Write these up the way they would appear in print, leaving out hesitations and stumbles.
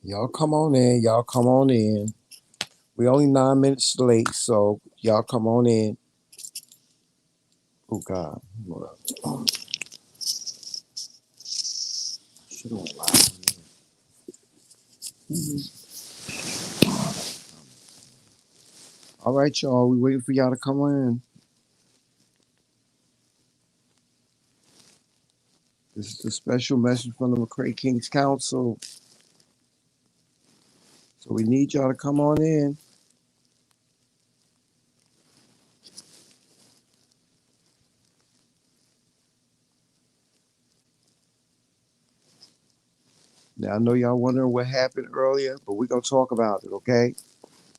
Y'all come on in. Y'all come on in. We only 9 minutes late, so y'all come on in. Oh God. Hold up. Oh, should have went live. All right, y'all. We waiting for y'all to come in. This is a special message from the TheMKingz Council. So we need y'all to come on in. Now I know y'all wondering what happened earlier, but we're gonna talk about it, okay?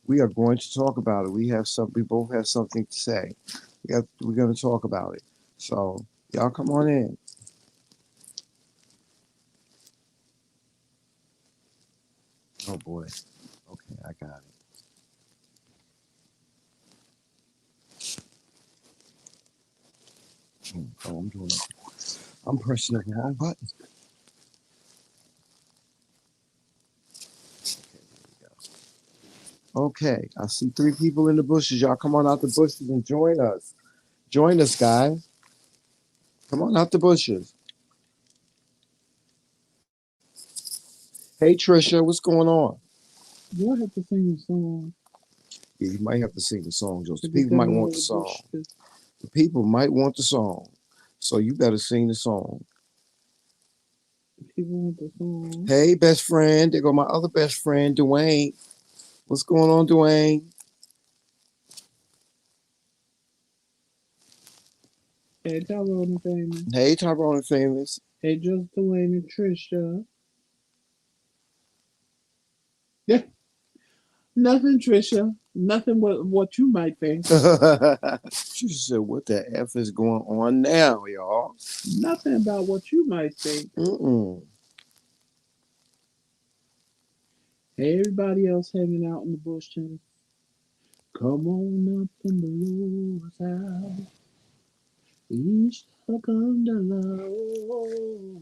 We are going to talk about it. We both have something to say. We're gonna talk about it. So y'all come on in. Oh boy. Okay, I got it. Oh, I'm doing it. I'm pressing the wrong button. Okay, I see three people in the bushes. Y'all come on out the bushes and join us. Join us, guys. Come on out the bushes. Hey, Trisha, what's going on? Do I have to sing a song Yeah, you might have to sing the song, to Joseph. get People them might out want of the the song. bushes? The people might want the song. So you better sing the song. People want the song. Hey, best friend. There go my other best friend, Dwayne. What's going on, Dwayne? Hey, Tyrone and Famous. Hey, Tyrone and Famous. Hey, just Dwayne and Trisha. Yeah, nothing, Trisha. Nothing what you might think. She said, what the F is going on now, y'all? Nothing about what you might think. Mm-mm. Hey, everybody else hanging out in the bushes. Come on up in the Lord's house. Each come to love.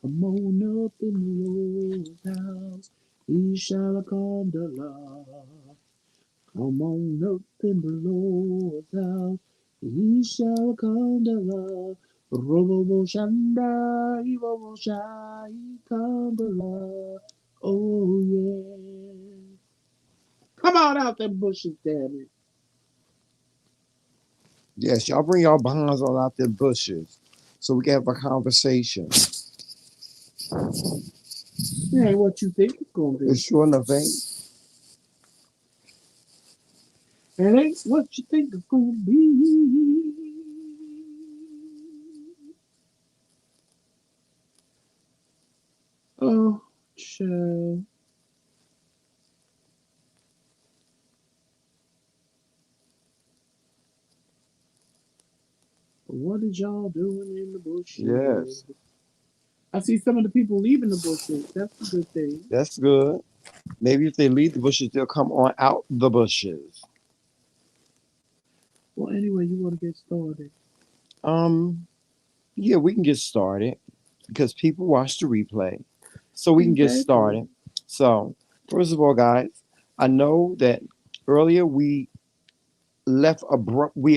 Come on up in the Lord's house. He shall come to love. Come on up in the Lord's house. He shall come to love. Robo Shanda, Robo Shai, come to love. Oh yeah. Come on out them bushes, damn it. Yes, y'all bring y'all behinds on out there bushes so we can have a conversation. It ain't what you think it's gonna It be. sure enough ain't. It ain't what you think it's gonna be. Oh, child. What is y'all doing in the bushes? Yes, I see some of the people leaving the bushes. That's a good thing. that's good. Maybe if they leave the bushes, they'll come on out the bushes. Well, anyway, you want to get started. Um, yeah, we can get started because people watch the replay. So we can get Exactly. started. So, first of all, guys, I know that earlier we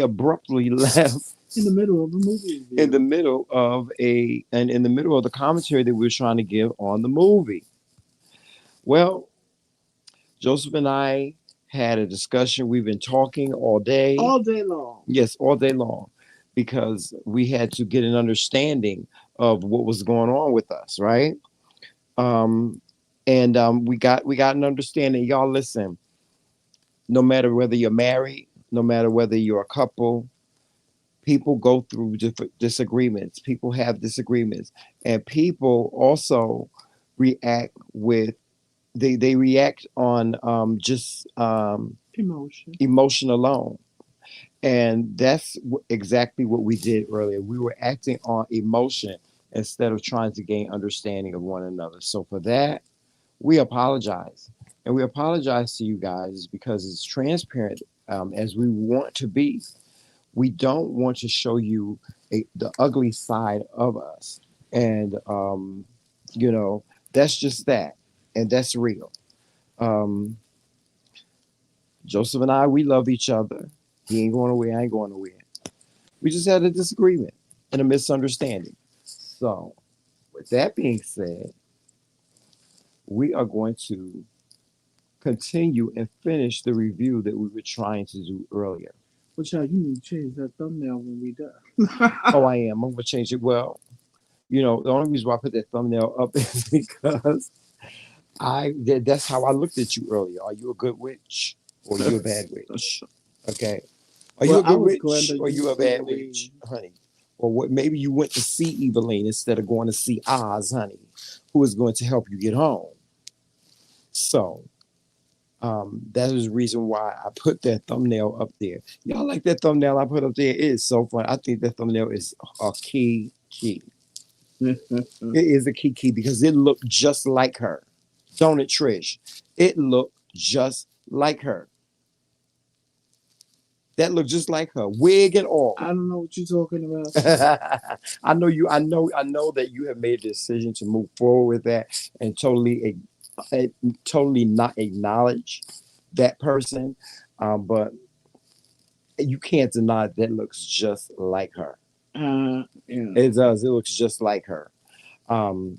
abruptly left In the middle of a movie in the review. middle of in the middle of the commentary that we were trying to give on the movie. Well, Joseph and I had a discussion. We've been talking all day. All day long. Yes, all day long, because we had to get an understanding of what was going on with us, right? Um, and we got an understanding. Y'all listen. No matter whether you're married, no matter whether you're a couple, people go through different disagreements. People have disagreements, and people also react with they react on just Emotion. emotion alone. And that's exactly what we did earlier. We were acting on emotion instead of trying to gain understanding of one another. So for that, we apologize. And we apologize to you guys because it's transparent as we want to be. We don't want to show you the ugly side of us. And, you know, that's just that. and that's real. Um, Joseph and I, we love each other. He ain't going away. I ain't going nowhere. We just had a disagreement and a misunderstanding. So, with that being said, we are going to continue and finish the review that we were trying to do earlier. But y'all, you need to change that thumbnail when we done. Oh, I am. I'm going to change it. Well, the only reason why I put that thumbnail up is because that's how I looked at you earlier. Are you a good witch or are you a bad witch? Okay. Are you Well, a I good was witch Glenda, or you you a was bad Eveline. witch, honey? Or what? Maybe you went to see Eveline instead of going to see Oz, honey, who is going to help you get home. So that is the reason why I put that thumbnail up there. Y'all like that thumbnail I put up there? It is so fun. I think that thumbnail is a key. It is a key because it looked just like her. Don't it, Trish? It looked just like her. That looked just like her, wig and all. I don't know what you're talking about. I know you. I know that you have made a decision to move forward with that and totally not acknowledge that person. But you can't deny that looks just like her. Yeah. It does. It looks just like her. Um,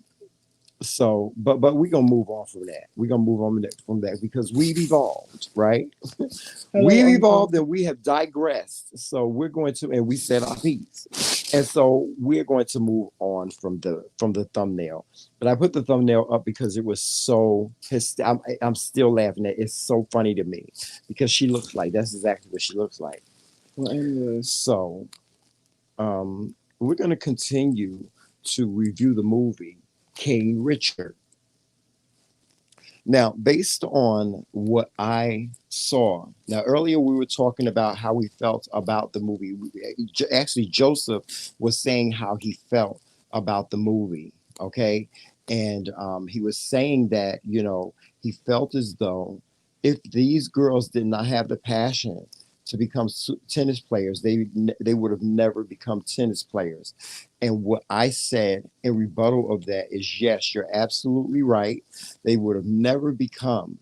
so, but we're gonna move on from that. We're gonna move on from that because we've evolved, right? Hello, We've Uncle. evolved and we have digressed. So we're going to, and we said our piece. And so we're going to move on from the thumbnail. But I put the thumbnail up because it was so I'm still laughing at it. It's so funny to me because she looks like that's exactly what she looks like. Well, anyway, So we're going to continue to review the movie King Richard. Now, based on what I saw, now earlier we were talking about how we felt about the movie. Actually, Joseph was saying how he felt about the movie, okay? And he was saying that, he felt as though if these girls did not have the passion to become tennis players, they would have never become tennis players. And what I said in rebuttal of that is, yes, you're absolutely right. They would have never become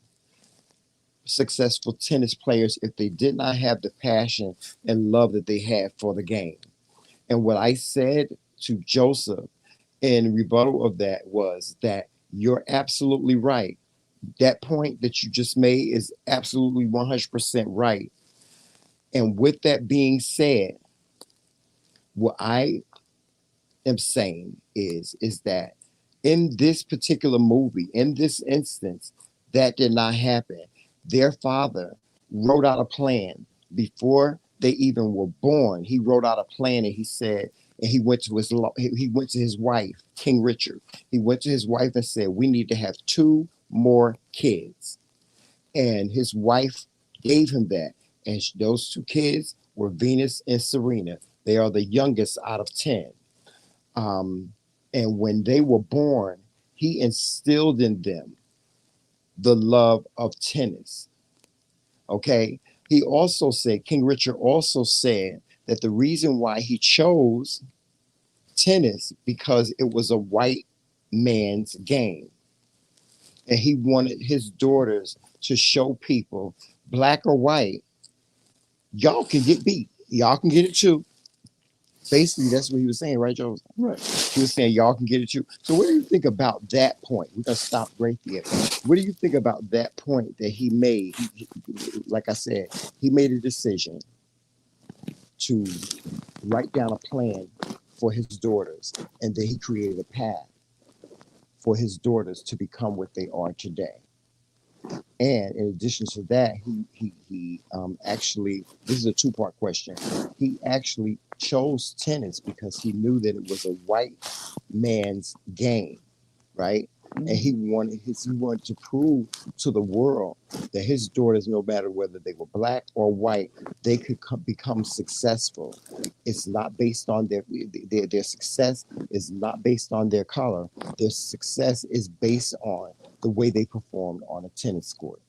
successful tennis players if they did not have the passion and love that they had for the game. And what I said to Joseph in rebuttal of that was that you're absolutely right. That point that you just made is absolutely 100% right. And with that being said, what I am saying is that in this particular movie, in this instance, that did not happen. Their father wrote out a plan before they even were born. He wrote out a plan and he said, and he went to his wife, King Richard. He went to his wife and said, "We need to have two more kids." And his wife gave him that. And those two kids were Venus and Serena. They are the youngest out of 10. Um, and when they were born, he instilled in them the love of tennis. Okay. He also said, King Richard also said that the reason why he chose tennis because it was a white man's game. And he wanted his daughters to show people, black or white, y'all can get beat. Y'all can get it too. Basically, that's what he was saying, right, Joe? right. He was saying y'all can get it too. So what do you think about that point? We're gonna stop right there. What do you think about that point that he made? Like I said, he made a decision to write down a plan for his daughters, and then he created a path for his daughters to become what they are today. And in addition to that, he actually, this is a two-part question. He actually chose tennis because he knew that it was a white man's game, right? And Mm-hmm. he wanted to prove to the world that his daughters, no matter whether they were black or white, they could become successful. It's not based on their success is not based on their color. Their success is based on the way they performed on a tennis court.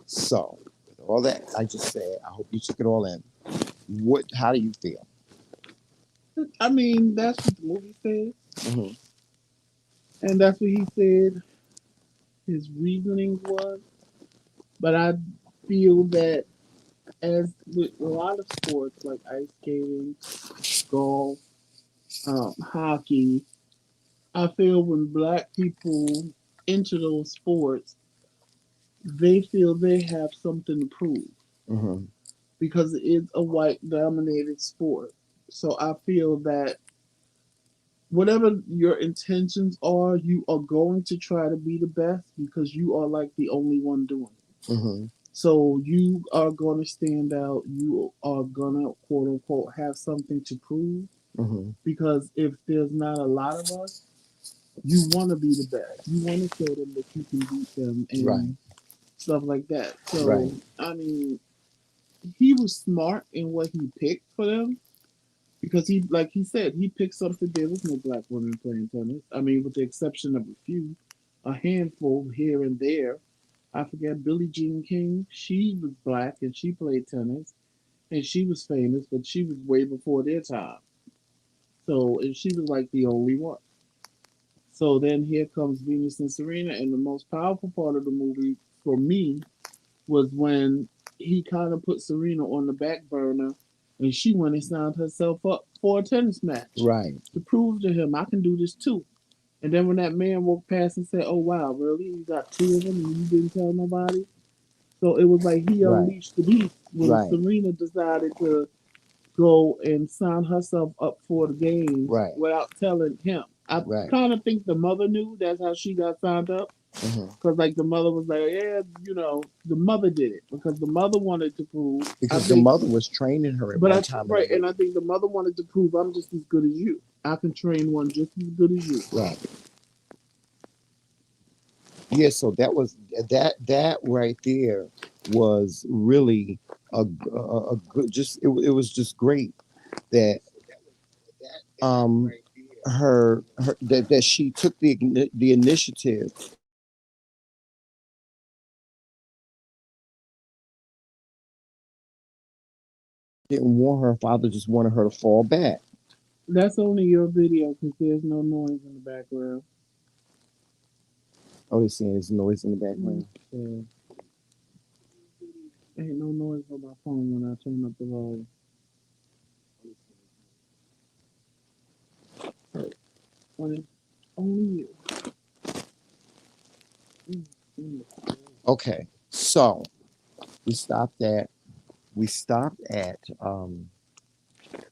So, with all that I just said, I hope you took it all in. How do you feel? I mean, that's what the movie said, Hmm. and that's what he said his reasonings was. But I feel that as with a lot of sports like ice skating, golf, hockey, I feel when black people enter those sports, they feel they have something to prove Mm-hmm. because it's a white dominated sport. So I feel that whatever your intentions are, you are going to try to be the best because you are like the only one doing it. Mm-hmm. So you are going to stand out. You are going to quote unquote have something to prove Mm-hmm. because if there's not a lot of us, you want to be the best. You want to show them that you can beat them Right. and stuff like that. Right. So I mean, he was smart in what he picked for them because he, like he said, he picked something. There was no black women playing tennis. I mean, with the exception of a few, a handful here and there. I forget Billie Jean King. She was black and she played tennis and she was famous, but she was way before their time. So and she was like the only one. So then here comes Venus and Serena, and the most powerful part of the movie for me was when he kind of put Serena on the back burner, and she went and signed herself up for a tennis match Right. to prove to him I can do this too. And then when that man walked past and said, "Oh wow, really? You got two of them and you didn't tell nobody?" So it was like he Right. unleashed the beast when Right. Serena decided to go and sign herself up for the games Right. without telling him. I Right. kind of think the mother knew that's how she got signed up. Mm-hmm. Because, like, the mother was like, yeah, the mother did it. Because the mother wanted to prove, I Because the think, mother was training her at but one I, time in the right, and ring. I think the mother wanted to prove I'm just as good as you. I can train one just as good as you. Right. Yeah. So that right there was really a good. It was just great that um her that she took the initiative. Didn't want her father, just wanted her to fall back. That's only your video because there's no noise in the background. Oh, they're saying there's noise in the background. Yeah. Ain't no noise on my phone when I turn up the volume. Right. When it's only you. Mm, mm. Okay, so we stopped at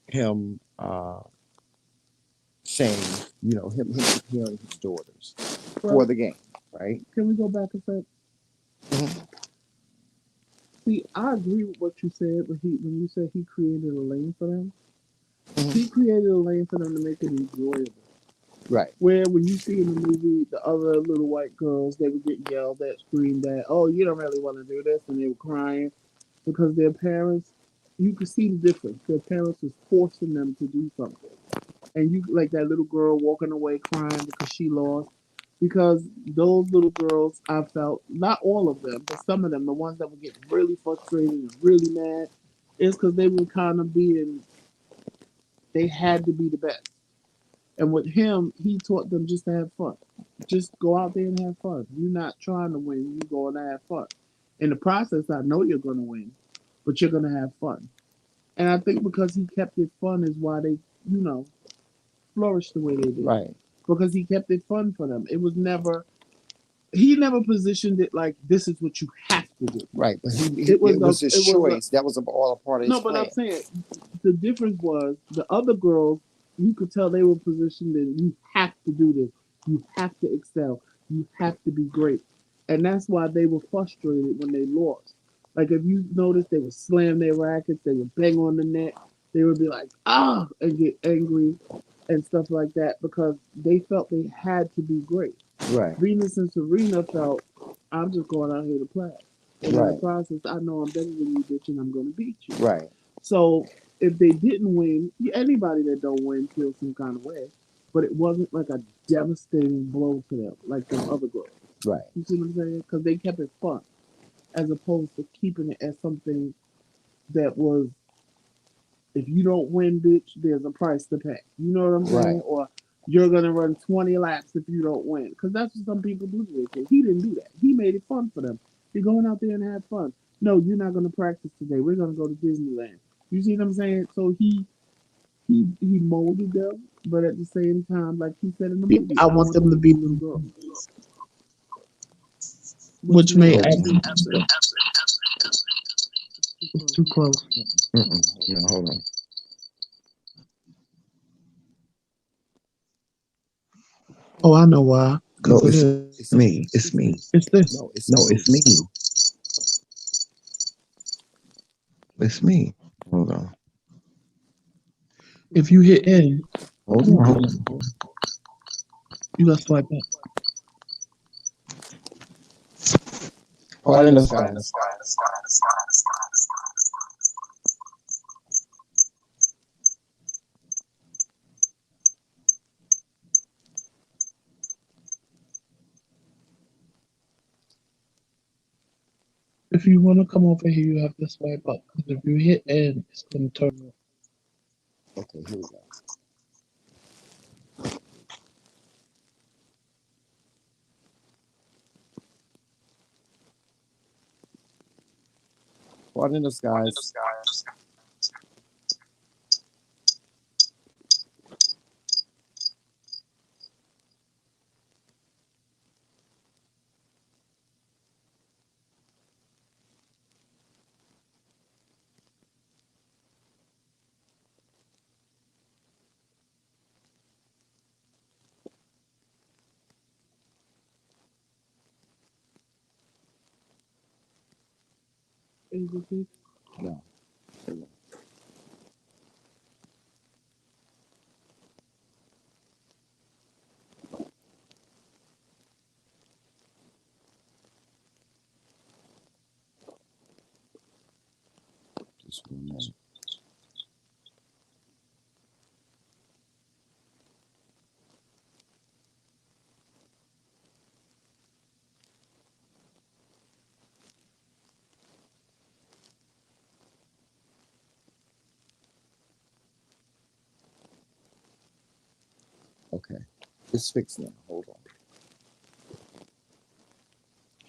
him saying, him preparing his daughters for Well, the game, right? can we go back a sec? Hmm. See, I agree with what you said, but when you said he created a lane for them, Hmm. he created a lane for them to make it enjoyable. Right. Where when you see in the movie the other little white girls, they would get yelled at, screamed at, "Oh, you don't really want to do this," and they were crying because their parents. You could see the difference. Their parents was forcing them to do something, and you like that little girl walking away crying because she lost. Because those little girls, I felt not all of them, but some of them, the ones that would get really frustrated and really mad, is because they were kind of being. They had to be the best. And with him, he taught them just to have fun. Just go out there and have fun. You're not trying to win, you're going to have fun. In the process, I know you're going to win, but you're going to have fun. And I think because he kept it fun is why they, you know, flourished the way they did. Right. Because he kept it fun for them. It was never, he never positioned it like this is what you have to do. Right. But It was it a, was his it was a, choice. That was all a part of his no, but I'm plan. saying the difference was the other girls, you could tell they were positioned in you have to do this, you have to excel, you have to be great. And that's why they were frustrated when they lost. Like if you notice they would slam their rackets, they would bang on the net, they would be like, ah, and get angry and stuff like that because they felt they had to be great. Right. Venus and Serena felt, I'm just going out here to play. And in the Right. process, I know I'm better than you, bitch, and I'm going to beat you. Right. So if they didn't win, anybody that don't win feels some kind of way. But it wasn't like a devastating blow to them, like them other girls. Right. You see what I'm saying? Because they kept it fun, as opposed to keeping it as something that was, if you don't win, bitch, there's a price to pay. You know what I'm saying? Right. Or you're gonna run 20 laps if you don't win. Because that's what some people do to their kids. He didn't do that. He made it fun for them. You're going out there and have fun. No, you're not gonna practice today. We're gonna go to Disneyland. You see what I'm saying? So he molded them, but at the same time, like he said in the movie, I I want want them them to to be be, little girls, which which made made Hold on. absolute absolute sense. sense. Too It's close. too close. No, hold on. Oh, I know why. No, Because it is. it's me. It's It's me. this. It's this. No, it's No, me. it's me. It's me. Hold on. If you hit N, Hold you on. got Hold on. you got to swipe up. Pardon us, guys. If you want to come over here, you have to swipe up. Because if you hit N, it's going to turn off. Okay, here we go. Pardon us, guys. Is it big? No. Just one minute. Okay. It's fixed now. Hold on.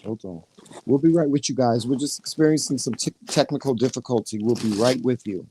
Hold on. We'll be right with you guys. We're just experiencing some technical difficulty. We'll be right with you.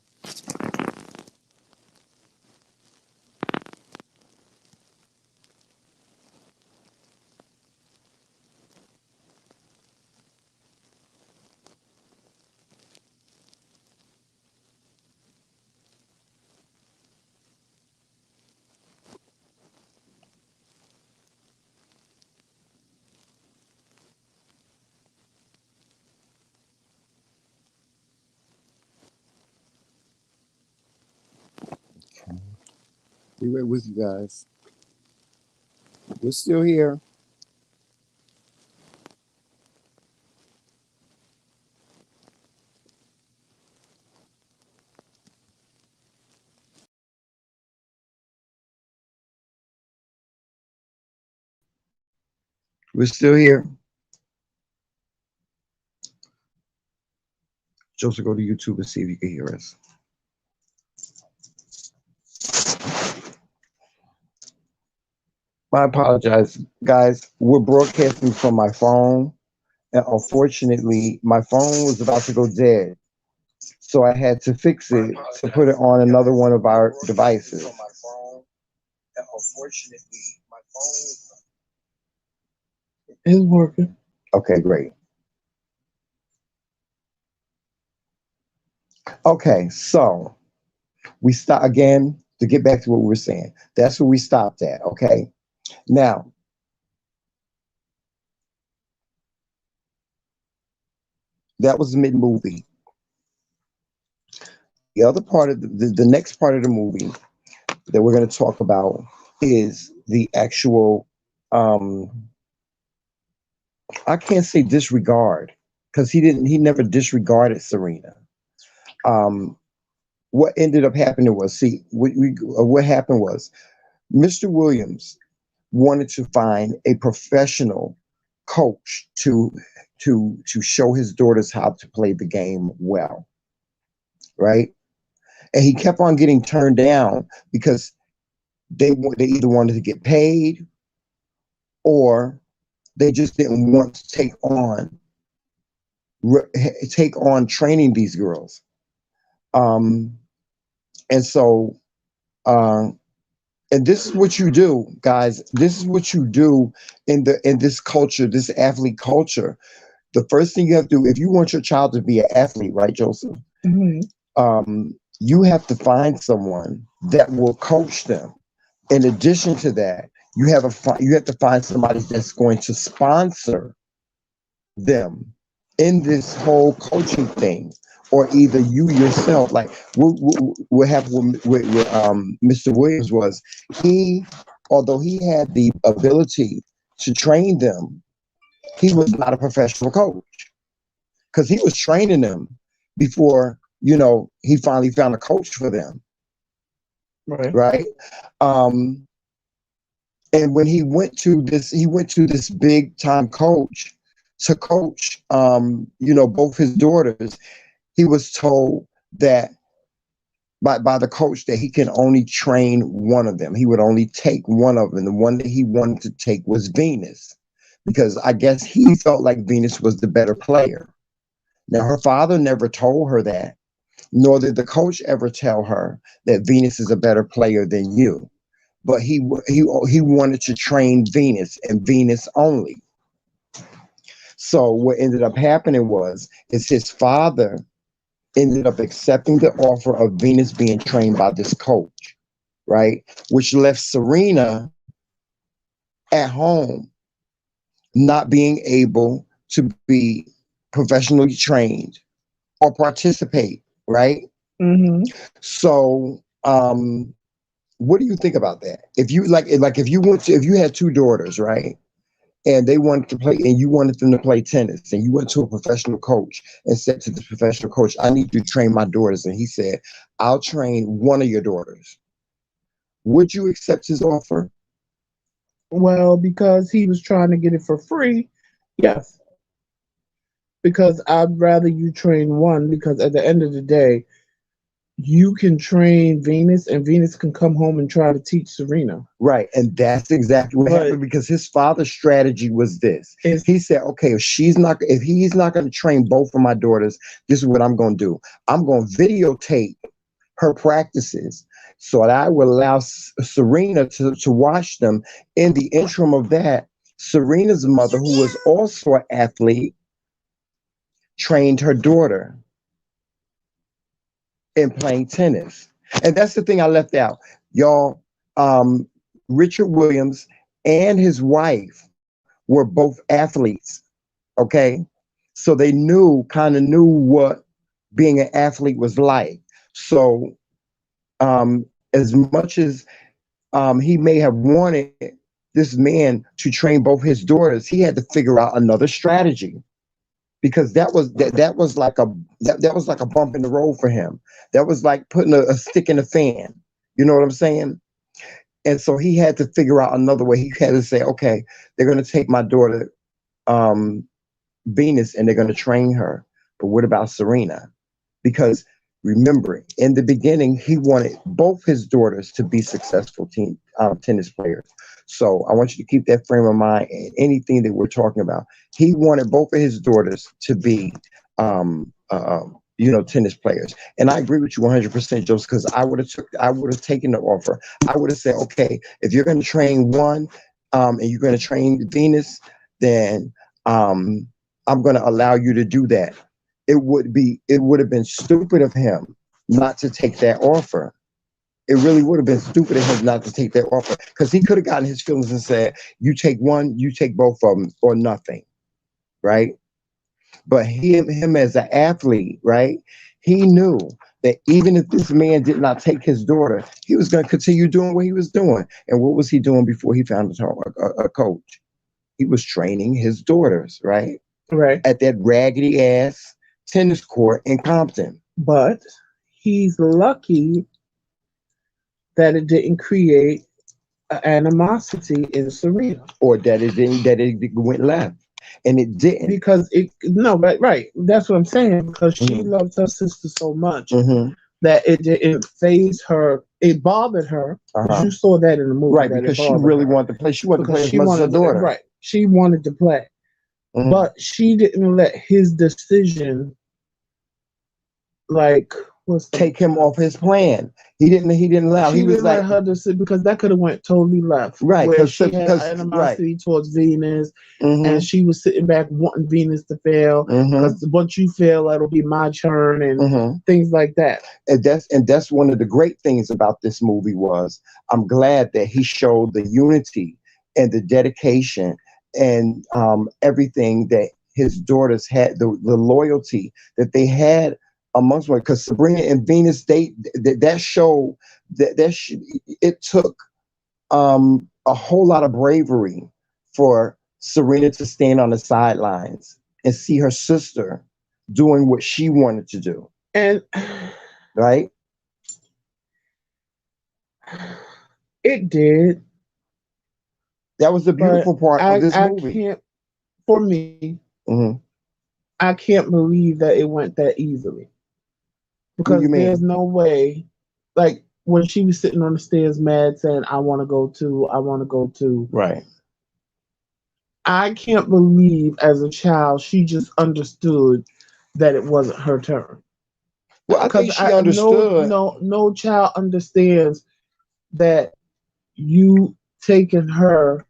Be right with you guys. We're still here. We're still here. Joseph, go to YouTube and see if you can hear us. I apologize, guys. We're broadcasting from my phone, and unfortunately, my phone was about to go dead. So I had to fix it to put it on another one of our devices. It's working. Okay, great. Okay, so we stop again to get back to what we were saying. That's where we stopped at. Okay, now that was mid movie. The other part of the next part of the movie that we're going to talk about is the actual. I can't say disregard because he didn't. He never disregarded Serena. Um, what ended up happening was, see, what happened was Mr. Williams wanted to find a professional coach to show his daughters how to play the game well, right? And he kept on getting turned down because They either wanted to get paid, or they just didn't want to take on training these girls. Um, and so, uh, and this is what you do, guys. This is what you do in this culture, this athlete culture. The first thing you have to do, if you want your child to be an athlete, right, Joseph? Hmm. You have to find someone that will coach them. In addition to that, you have to find somebody that's going to sponsor them in this whole coaching thing, or either you yourself, like what happened with Mr. Williams was, he, although he had the ability to train them, he was not a professional coach, because he was training them before, he finally found a coach for them, Right. right? um and when he went to this big time coach to coach, both his daughters. He was told that by the coach that he can only train one of them. He would only take one of them. The one that he wanted to take was Venus, because I guess he felt like Venus was the better player. Now, her father never told her that, nor did the coach ever tell her that Venus is a better player than you. But he wanted to train Venus and Venus only. So what ended up happening was, is his father ended up accepting the offer of Venus being trained by this coach, right? Which left Serena at home, not being able to be professionally trained or participate, right? Hmm. So, what do you think about that? If you like if you had two daughters, right? And they wanted to play, and you wanted them to play tennis, and you went to a professional coach and said to the professional coach, I need you to train my daughters. And he said, I'll train one of your daughters. Would you accept his offer? Well, because he was trying to get it for free, yes. Because I'd rather you train one, because at the end of the day, you can train Venus and Venus can come home and try to teach Serena. Right. And that's exactly what But happened, because his father's strategy was this. it's He said, okay, if he's not going to train both of my daughters, this is what I'm going to do. I'm going to videotape her practices so that I will allow Serena to watch them. In the interim of that, Serena's mother, who was also an athlete, trained her daughter in playing tennis. And that's the thing I left out. Y'all, um, Richard Williams and his wife were both athletes. Okay. So they knew what being an athlete was like. So, as much as he may have wanted this man to train both his daughters, he had to figure out another strategy, because that was like that was like a bump in the road for him. That was like putting a stick in the fan. You know what I'm saying? And so he had to figure out another way. He had to say, okay, they're going to take my daughter, um, Venus, and they're going to train her. But what about Serena? Because remember, in the beginning, he wanted both his daughters to be successful tennis players. So I want you to keep that frame of mind in anything that we're talking about. He wanted both of his daughters to be, tennis players. And I agree with you 100%, Joseph, because I would have taken the offer. I would have said, okay, if you're going to train one, and you're going to train Venus, then, I'm going to allow you to do that. It would have been stupid of him not to take that offer. It really would have been stupid of him not to take that offer, because he could have gotten his feelings and said, you take one, you take both of them, or nothing, right? But him as an athlete, right? He knew that even if this man did not take his daughter, he was going to continue doing what he was doing. And what was he doing before he found a coach? He was training his daughters, right? right. At that raggedy ass tennis court in Compton. But he's lucky that it didn't create animosity in Serena. Or that it went left, and it didn't. Because it no, right, right. That's what I'm saying. Because she Hmm. loves her sister so much Hmm. that it didn't phase her. It bothered her because Uh-huh. you saw that in the movie Right, that it because she bothered really her wanted to play. She wanted to because play as she much as her wanted to, daughter. right. She wanted to play, Mhm. but she didn't let his decision like what's the Take him off his plan. He didn't allow. He she was didn't let like, her decide because that could have went totally left right, where she had because right. animosity towards Venus and Mm-hmm. she was sitting back wanting Venus to fail Mm-hmm. because once you fail it'll be my turn and Mm-hmm. things like that. And that's one of the great things about this movie was I'm glad that he showed the unity and the dedication and everything that his daughters had, the loyalty that they had amongst one. Because Sabrina and Venus, that show it took a whole lot of bravery for Serena to stand on the sidelines and see her sister doing what she wanted to do, And right? it did, That was the but beautiful part of this I movie. can't, for me, Hmm. I can't believe that it went that easily What do you because there's mean? no way, like when she was sitting on the stairs mad saying, I want to go to, Right. I can't believe as a child she just understood that it wasn't her turn. Well, I Because think she no understood. no child understands that you taking her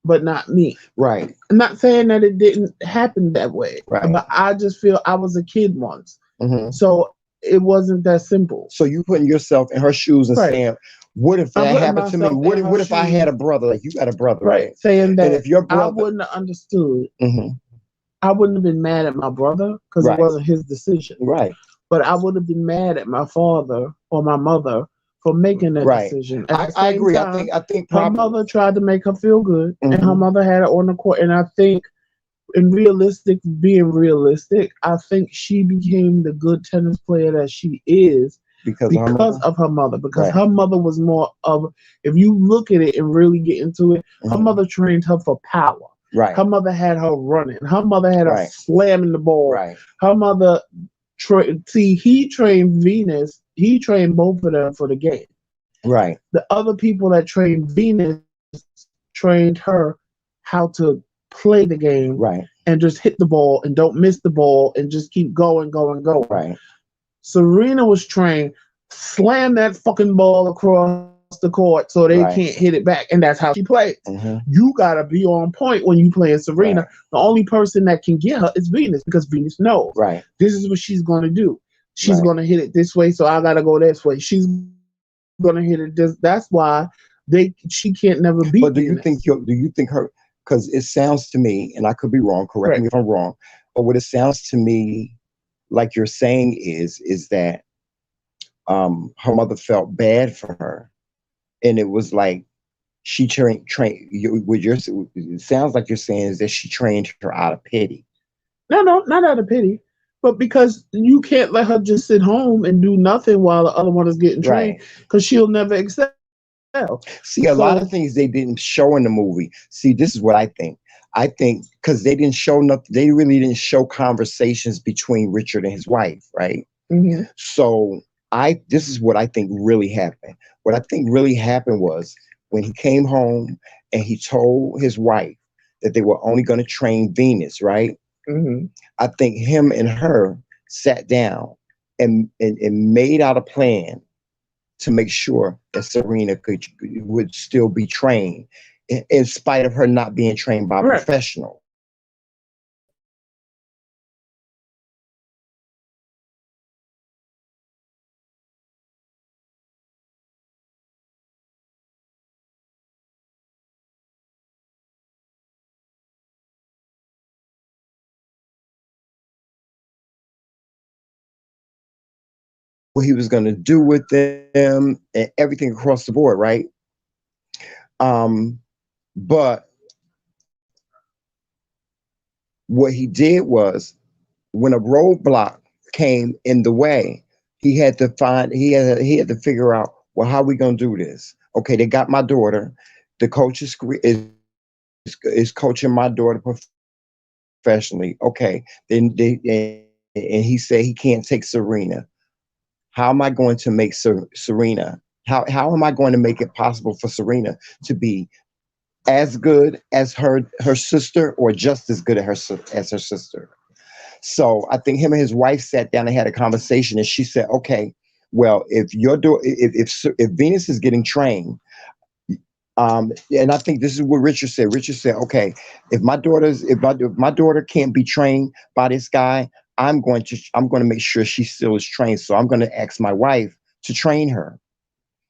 but not me. Right. I'm not saying that it didn't happen that way, Right. but I just feel I was a kid once, Hmm. so it wasn't that simple. So you putting yourself in her shoes and Right. saying, "What if I'm that putting happened to me? myself in her What if I had shoes, a brother? Like you got a brother, right? right? Saying And that if your I brother, wouldn't have understood. hmm I wouldn't have been mad at my brother because it right, wasn't his decision. right, But I would have been mad at my father or my mother for making that right, decision. At the I same agree. time, I think her probably. mother tried to make her feel good, and her Hmm. mother had it on the court. And I think, in being realistic, I think she became the good tennis player that she is Because of her because mother. of her mother. Because Right. her mother was more of, if you look at it and really get into it, her Hmm. mother trained her for power. Right. Her mother had her running. Her mother had her Right. slamming the ball. Right. Her mother see, he trained Venus. He trained both of them for the game. Right. The other people that trained Venus trained her how to play the game Right. and just hit the ball and don't miss the ball and just keep going, going, going. Right. Serena was trained slam that fucking ball across the court so they can't hit Right. it back, and that's how she plays. Hmm. You gotta be on point when you playing Serena. Right. The only person that can get her is Venus because Venus knows Right. this is what she's gonna do. She's Right. gonna hit it this way, so I gotta go this way. She's gonna hit it this. That's why she can't never beat But Venus. do you think her? Because it sounds to me, and I could be wrong. Right. Correct me if I'm wrong. But what it sounds to me like you're saying is that her mother felt bad for her, and it was like she trained. What you're it sounds like you're saying is that she trained her out of pity. No, no, not out of pity, but because you can't let her just sit home and do nothing while the other one is getting trained Right. because she'll never excel. See, So a lot of things they didn't show in the movie. See, this is what I think. I think because they didn't show nothing, they really didn't show conversations between Richard and his wife, right? mhm, So this is what I think really happened. What I think really happened was when he came home and he told his wife that they were only going to train Venus, right? mhm. I think him and her sat down and made out a plan to make sure that Serena would still be trained in spite of her not being trained by a Right. professional. What he was going to do with them and everything across the board, right? Um, but what he did was when a roadblock came in the way, he had to figure out, well, how are we gonna do this? Okay, they got my daughter. The coach is coaching my daughter professionally. Okay, then and he said he can't take Serena. how am I going to make Serena? How am I going to make it possible for Serena to be as good as her sister, or just as good as as her sister? So I think him and his wife sat down and had a conversation, and she said, "Okay, well, if your if Venus is getting trained, and I think this is what Richard said. Richard said, okay, if my daughter can't be trained by this guy, I'm going to make sure she still is trained. So I'm going to ask my wife to train her."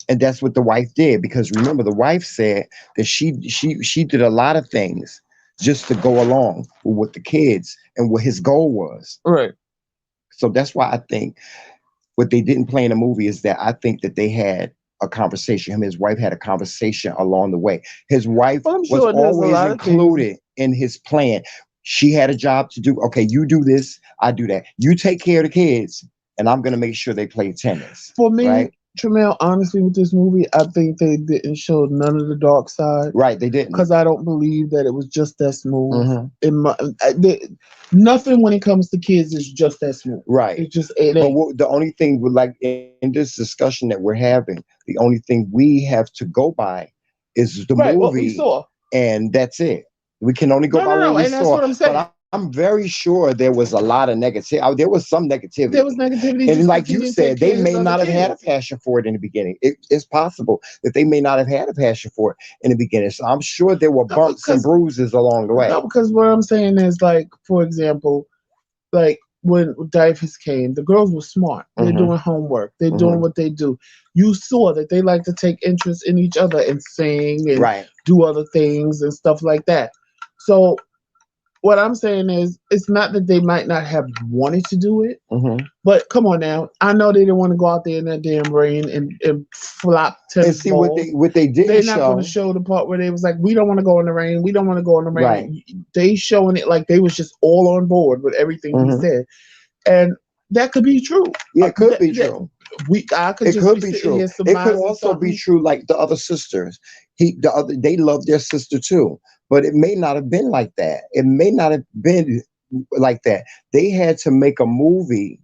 And that's what the wife did, because remember, the wife said that she did a lot of things just to go along with what the kids and what his goal was. Right. So that's why I think what they didn't play in the movie is that I think that they had a conversation. Him and his wife had a conversation along the way. His wife Well, I'm was sure there's a always lot of things. included in his plan. She had a job to do. Okay, you do this, I do that. You take care of the kids, and I'm going to make sure they play tennis. For me, Right? Tramel, honestly, with this movie, I think they didn't show none of the dark side Right. They didn't. because I don't believe that it was just that smooth. Hmm. In my, nothing when it comes to kids is just that smooth. Right. It But ain't. the only thing with, like, in this discussion that we're having, the only thing we have to go by is the Right, what we movie, saw. and that's it. We can only go No, by no, what no, we and that's saw. what I'm But saying. I'm very sure there was a lot of negativity. There was some There was negativity. negativity And just because like he you didn't take said, care they of his may other not have had a kids. passion for it in the beginning. It's possible that they may not have had a passion for it in the beginning. So I'm sure there were No, bumps and bruises along the way. no, because what I'm saying is, like, for example, like when Diapers came, the girls were smart. They're Hmm. doing homework. They're doing Hmm. what they do. You saw that they like to take interest in each other and sing and Right. do other things and stuff like that. So what I'm saying is, it's not that they might not have wanted to do it, Hmm. but come on now. I know they didn't want to go out there in that damn rain and flop And tennis see what balls. they didn't They're not going to show. show the part where they was like, we don't want to go in the rain. We don't want to go in the Right. rain. They showing it like they was just all on board with everything he Hmm. said, and that could be true. Yeah, it could That, be that true. I could It just could be be sitting true. here It could surmising also be something. true, like the other sisters. They love their sister too, but it may not have been like that. It may not have been like that. They had to make a movie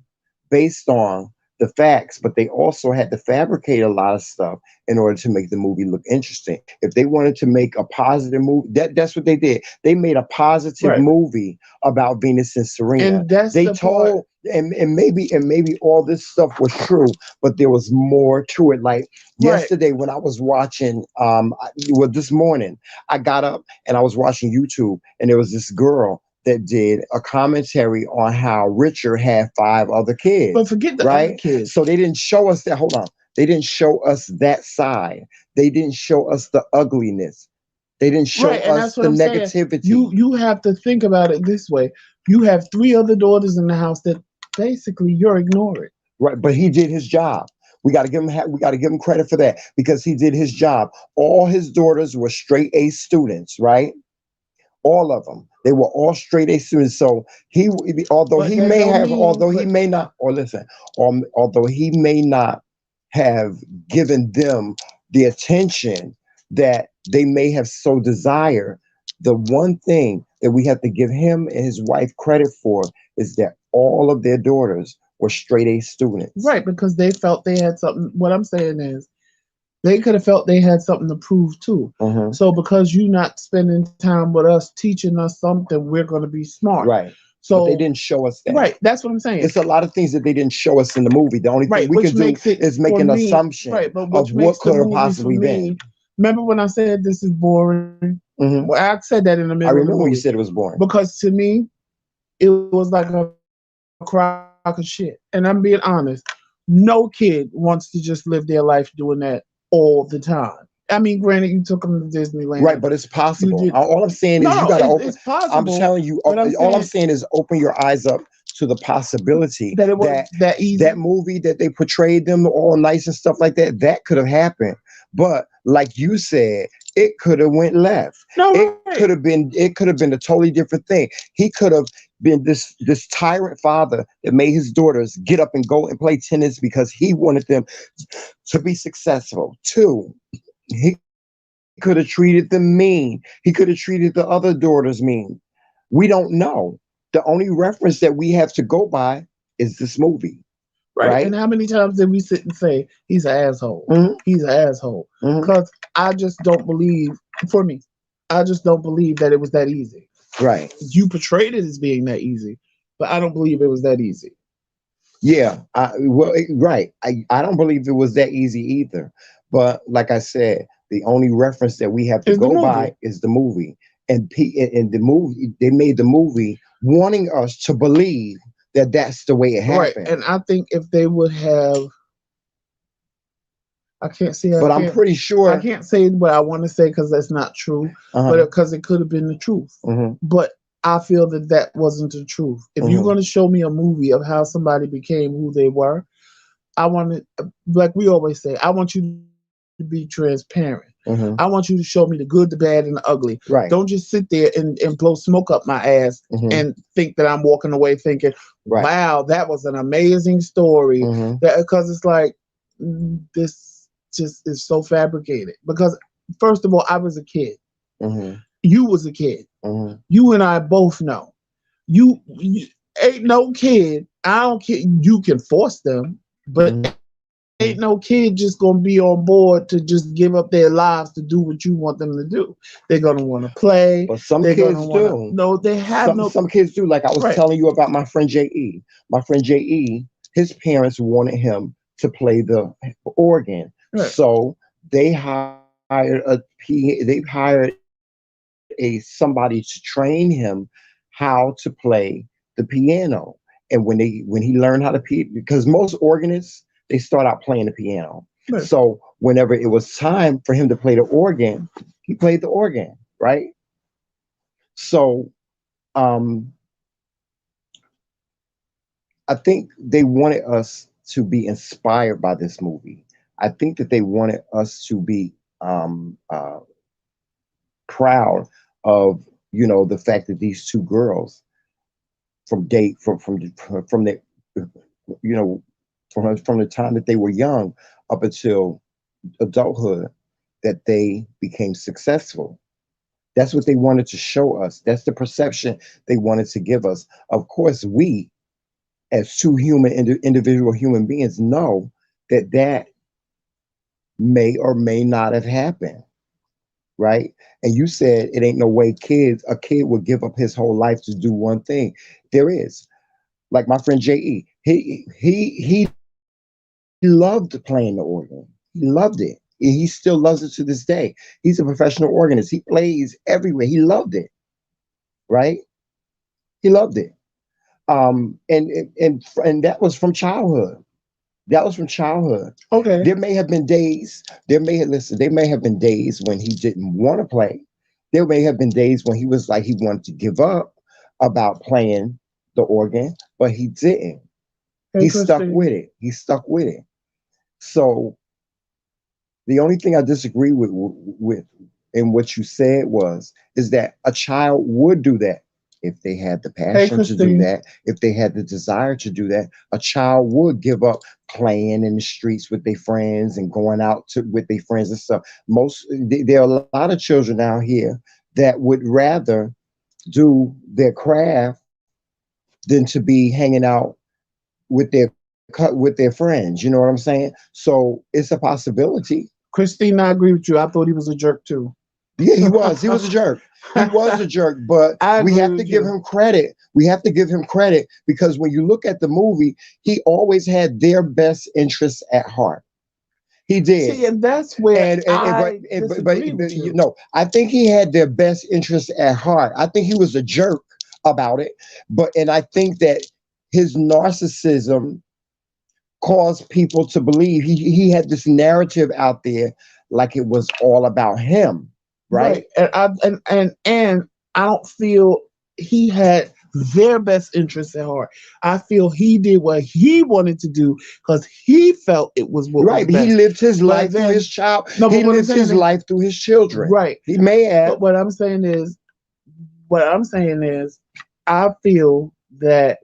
based on the facts, but they also had to fabricate a lot of stuff in order to make the movie look interesting. If they wanted to make a positive movie, that's what they did. They made a positive Right, movie about Venus and Serena. and that's They the part. told, and maybe all this stuff was true, but there was more to it. Like Right, yesterday when I was watching, well, this morning I got up and I was watching YouTube, and there was this girl that did a commentary on how Richard had five other but kids, forget the other right? kids. So they didn't show us that. Hold on. They didn't show us that side. They didn't show us the ugliness. They didn't show Right, and that's us what the I'm saying. negativity. You have to think about it this way. You have three other daughters in the house that basically you're ignoring. Right, but he did his job. We got to give him credit for that, because he did his job. All his daughters were straight A students, right? All of them. They were all straight A students. So he, But that don't mean, although he but may not, or listen, although he may not have given them the attention that they may have so desired, the one thing that we have to give him and his wife credit for is that all of their daughters were straight A students. right, because they felt they had something. What I'm saying is, they could have felt they had something to prove too. Hmm. So because you not spending time with us, teaching us something, we're going to be smart. Right. But they So didn't show us that. right, that's what I'm saying. It's a lot of things that they didn't show us in the movie. The only thing Right, we which could do makes it is make for an me. assumption Right, but of which what makes the could have movie for possibly me. been. Remember when I said this is boring? Hmm. Well, I said that in the I middle of the remember when you movie said it was boring. because to me it was like a crock of shit. And I'm being honest. No kid wants to just live their life doing that all the time. I mean, granted, you took them to Disneyland. Right, but it's You did. possible. All I'm No, saying no, is you got to it's open. I'm possible. telling you, But I'm all saying I'm saying is open your eyes up to the possibility that it was that that that easy. movie that they portrayed them all nice and stuff like that, that could have happened. But like you said, it could have went left. No, right. It could have been a totally different thing. He could have been this tyrant father that made his daughters get up and go and play tennis because he wanted them to be successful. Two, he could have treated them mean. He could have treated the other daughters mean. We don't know. The only reference that we have to go by is this movie. Right. And right? how many times did we sit and say he's an asshole? Hmm. He's an asshole. Hmm. Because I just don't believe, for me, I just don't believe that it was that easy. Right. You portrayed it as being that easy, but I don't believe it was that easy. Yeah. Right. I don't believe it was that easy either. But like I said, the only reference that we have to It's the go by movie. is the movie. And in the movie, they made the movie wanting us to believe that that's the way it Right. happened. And I think if they would have, I can't say, But I'm pretty I sure. can't say what I want to say because that's not true, but Uh because it could have been the truth. huh. But I feel that that wasn't the truth. If you're Hmm. going to show me a movie of how somebody became who they were, I want to, like we always say, I want you to be transparent. I want you to Hmm. show me the good, the bad, and the ugly. Don't Right. just sit there and blow smoke up my ass and Hmm. think that I'm walking away thinking, Right. wow, that was an amazing story. Hmm. That because it's like this just is so fabricated. Because first of all, I was a kid. Hmm. You was a kid. Hmm. You and I both know. You ain't no kid. I don't care. You can force them, but Hmm. ain't no kid just gonna be on board to just give up their lives to do what you want them to do. They're gonna want to play. But They're some gonna want kids to. do. No, they have no. Some kids do. Like I was Right. telling you about my friend Je. My friend Je, his parents wanted him to play the organ, Right. so they hired somebody to train him how to play the piano. And when he learned how to because most organists they start out playing the piano. Right. So whenever it was time for him to play the organ, he played the organ, right? So um I think they wanted us to be inspired by this movie. I think that they wanted us to be proud of the fact that these two girls from the you know from the time that they were young up until adulthood that they became successful. That's what they wanted to show us. That's the perception they wanted to give us. Of course, we as two individual human beings know that that may or may not have happened, right? And you said it ain't no way a kid would give up his whole life to do one thing. There is. Like my friend Je, he loved playing the organ. He loved it. He still loves it to this day. He's a professional organist. He plays everywhere. He loved it, right? He loved it. And that was from childhood. That was from childhood. Okay. There may have been days, there may have been days when he didn't want to play. There may have been days when he was like he wanted to give up about playing the organ, but he didn't. Hey, He stuck Christine. with it. He stuck with it. So the only thing I disagree with in what you said was is that a child would do that if they had the Hey, passion to do Christine. that, if they had the desire to do that. A child would give up playing in the streets with their friends and going out with their friends and stuff. There are a lot of children out here that would rather do their craft than to be hanging out with their friends. You know what I'm saying? So it's a possibility. Christine, I agree with you. I thought he was a jerk too. Yeah, he was. He was a jerk. He was a jerk, but I we agree have to with give you. him credit. We have to give him credit because when you look at the movie, he always had their best interests at heart. He did. See, and that's where And I disagree but with you you. know, I think he had their best interests at heart. I think he was a jerk about it, and I think that his narcissism caused people to believe he had this narrative out there like it was all about him, right? Right. And I don't feel he had their best interests at heart. I feel he did what he wanted to do because he felt it was what was Right. But he best. lived his But life through then his child. no, He but what I'm lived saying his is life through his children. right. He may have. But what I'm saying is I feel that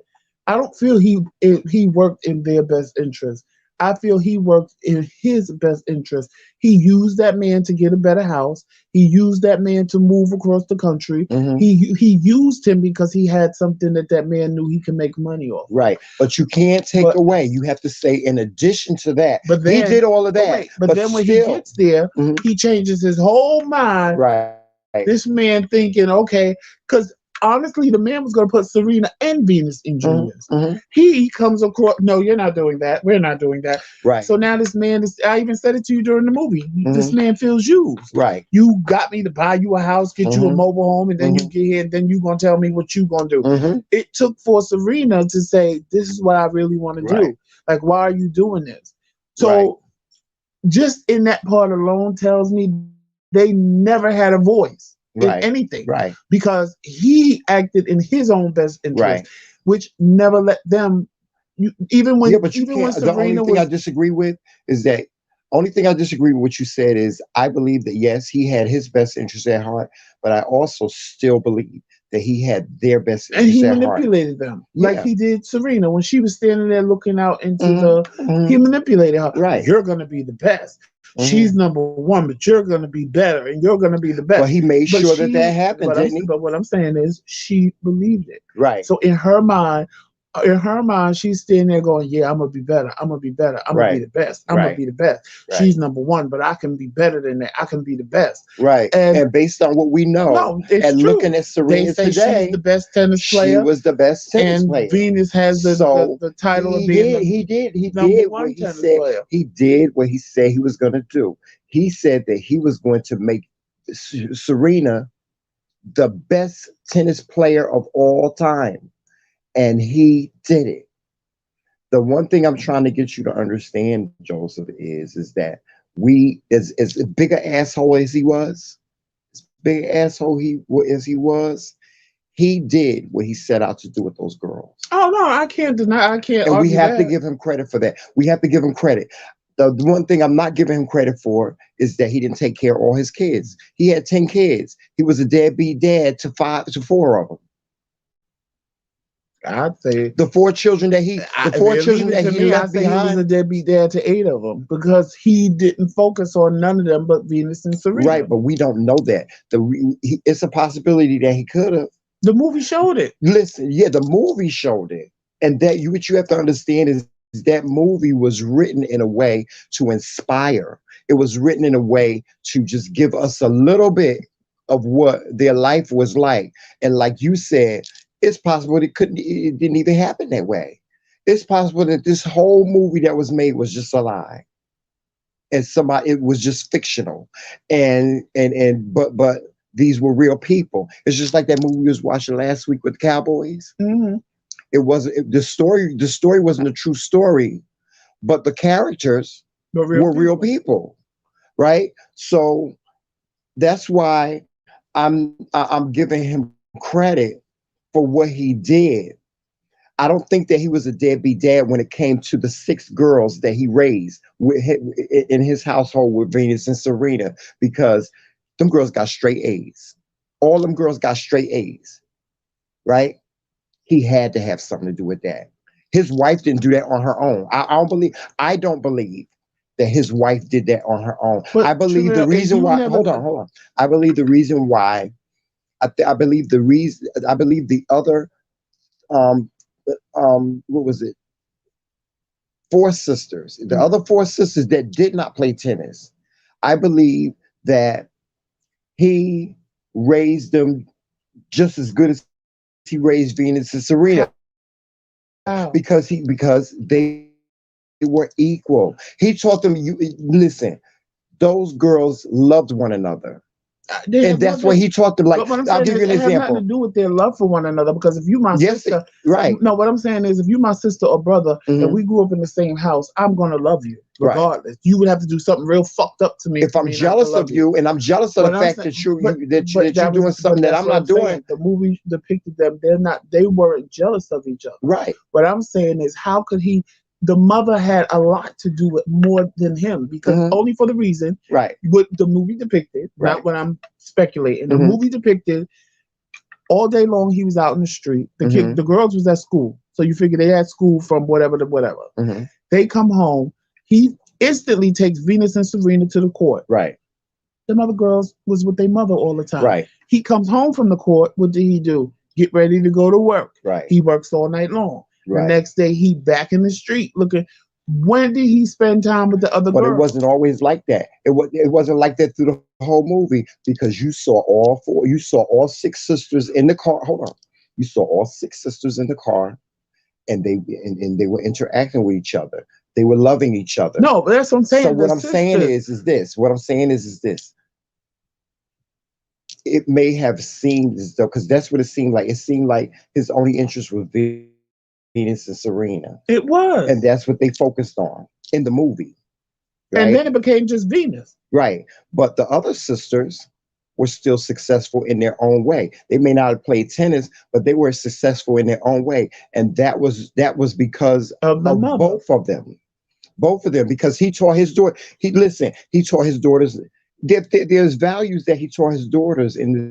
I don't feel he worked in their best interest. I feel he worked in his best interest. He used that man to get a better house. He used that man to move across the country. Hmm. He used him because he had something that that man knew he could make money off of. Right. But you can't take But away. You have to say, in addition to that, but he then did all of but that. wait, but But then when he still, gets there, mhm, he changes his whole mind. right. This man thinking, okay, because honestly, the man was going to put Serena and Venus in Hmm. juniors. Hmm. He comes across, no, you're not doing that. We're not doing that. Right. So now this man is, I even said it to you during the movie. This Hmm. man feels used. Right. You got me to buy you a house, get you a Hmm. mobile home, and then you Hmm. get here, and then you going to tell me what you going to do. Hmm. It took for Serena to say, this is what I really want to Right. do. Like, why are you doing this? Right. So just in that part alone tells me they never had a voice in Right. anything Right. because he acted in his own best interest, Right. which never let them. Yeah, but you Even when can't. The only Serena thing I was disagree with is that only thing I disagree with what you said is I believe that yes, he had his best interest at heart, but I also still believe that he had their best and interest he at heart. manipulated them like Yeah. he did Serena when she was standing there looking out into Hmm. the. Hmm. He manipulated her. Right. You're gonna be the best. She's Hmm. number one, but you're gonna be better, and you're gonna be the best. But he made But sure that she, that happened, didn't he? but what I'm saying is, she believed it. Right. So in her mind, she's standing there going, "Yeah, I'm gonna be better. I'm gonna be better. I'm gonna be Right. the best. I'm gonna Right. be the best." Right. She's number one, but I can be better than that. I can be the best. Right. And And based on what we know no, it's and true. looking at They Serena say she's the today, best tennis she player, was the best tennis and player. Venus has So the title of he being did, the he did number what one he tennis said. player. He did what he said he was going to do. He said that he was going to make Serena the best tennis player of all time. And he did it. The one thing I'm trying to get you to understand, Joseph, is that we, as big an asshole as he was, as big an asshole as he was, he did what he set out to do with those girls. Oh no, I can't deny. I can't And we argue have to that. give him credit for that. We have to give him credit. The one thing I'm not giving him credit for is that he didn't take care of all his kids. He had 10 kids. He was a deadbeat dad to four of them. I'd say, The if four you leave children it that to he me, I left say he was a behind. deadbeat dad to eight of them because he didn't focus on none of them but Venus and Serena. Right, but we don't know that. It's a possibility that he could have. The movie showed it. Listen, yeah, the movie showed it, and that you what you have to understand is that movie was written in a way to inspire. It was written in a way to just give us a little bit of what their life was like. And like you said, it's possible it didn't even happen that way. It's possible that this whole movie that was made was just a lie, and somebody it was just fictional, but these were real people. It's just like that movie we was watching last week with the Cowboys. Hmm. It wasn't the story wasn't a true story, but the characters But real were real people. people, right? So that's why I'm giving him credit for what he did. I don't think that he was a deadbeat dad when it came to the six girls that he raised in his household with Venus and Serena, because them girls got straight A's. All them girls got straight A's, right? He had to have something to do with that. His wife didn't do that on her own. I don't believe that his wife did that on her own. I But believe the Travell, if reason you why, never, hold on. I believe the reason why, I believe the reason, I believe the other, um, what was it? Four sisters, the other four sisters that did not play tennis. I believe that he raised them just as good as he raised Venus and Serena, how? because they were equal. He taught them. You listen. Those girls loved one another, and They that's have what love he that. taught them. Like, But what I'm I'll give saying you an is, it has example. nothing to do with their love for one another. Because if you my Yes, sister, right. no, what I'm saying is, if you my sister or brother, and Hmm. we grew up in the same house, I'm gonna love you Right. regardless. You would have to do something real fucked up to me If for I'm me not to jealous of love you. you, and I'm jealous of the What I'm fact saying, that that you're that was, doing something that that's I'm what I'm not doing, saying. The movie depicted them. They weren't jealous of each other. right? What I'm saying is, how could he? The mother had a lot to do with more than him because Hmm. only for the reason Right. what the movie depicted, not Right. what I'm speculating. The Hmm. movie depicted all day long he was out in the street. Hmm. The girls was at school, so you figure they had school from whatever to whatever. Hmm. They come home. He instantly takes Venus and Serena to the court. Right. Them other girls was with their mother all the time. Right. He comes home from the court. What did he do? Get ready to go to work. Right. He works all night long. The Right. next day, he back in the street looking. When did he spend time with the other But it girls? wasn't always like that. It wasn't like that through the whole movie because you saw all four. You saw all six sisters in the car. Hold on. You saw all six sisters in the car, and they were interacting with each other. They were loving each other. No, but that's what I'm So saying. what The I'm saying sister. is this. What I'm saying is this. It may have seemed as though, because that's what it seemed like. It seemed like his only interest was Venus and Serena, and It that's what they was. focused on in the movie, right? And then it became just Venus. Right. But the other sisters were still successful in their own way. They may not have played tennis, but they were successful in their own way, and that was because Of the of mother. both of them. Both of them, because he taught his daughter. He taught his daughters. There's values that he taught his daughters in this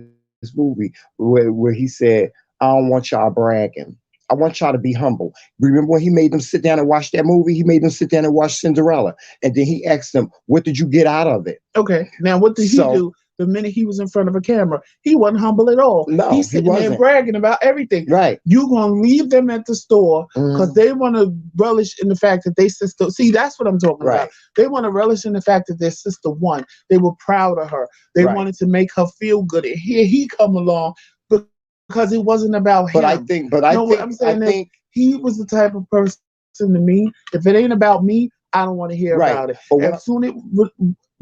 movie, where he said, "I don't want y'all bragging. I want y'all to be humble." Remember when he made them sit down and watch that movie? He made them sit down and watch Cinderella, and then he asked them, "What did you get out of it?" Okay. Now, what did he So do the minute he was in front of a camera? He wasn't humble at all. no, He's he sitting there wasn't. bragging about everything. Right. You gonna leave them at the store because Mhm. they want to relish in the fact that they sister. See, that's what I'm talking about. Right. They want to relish in the fact that their sister won. They were proud of her. They Right. wanted to make her feel good. And here he come along because it wasn't about But I him. think, but I No, what think, I'm I saying is think, he was the type of person to me. If it ain't about me, I don't want to hear right. about it. But As soon it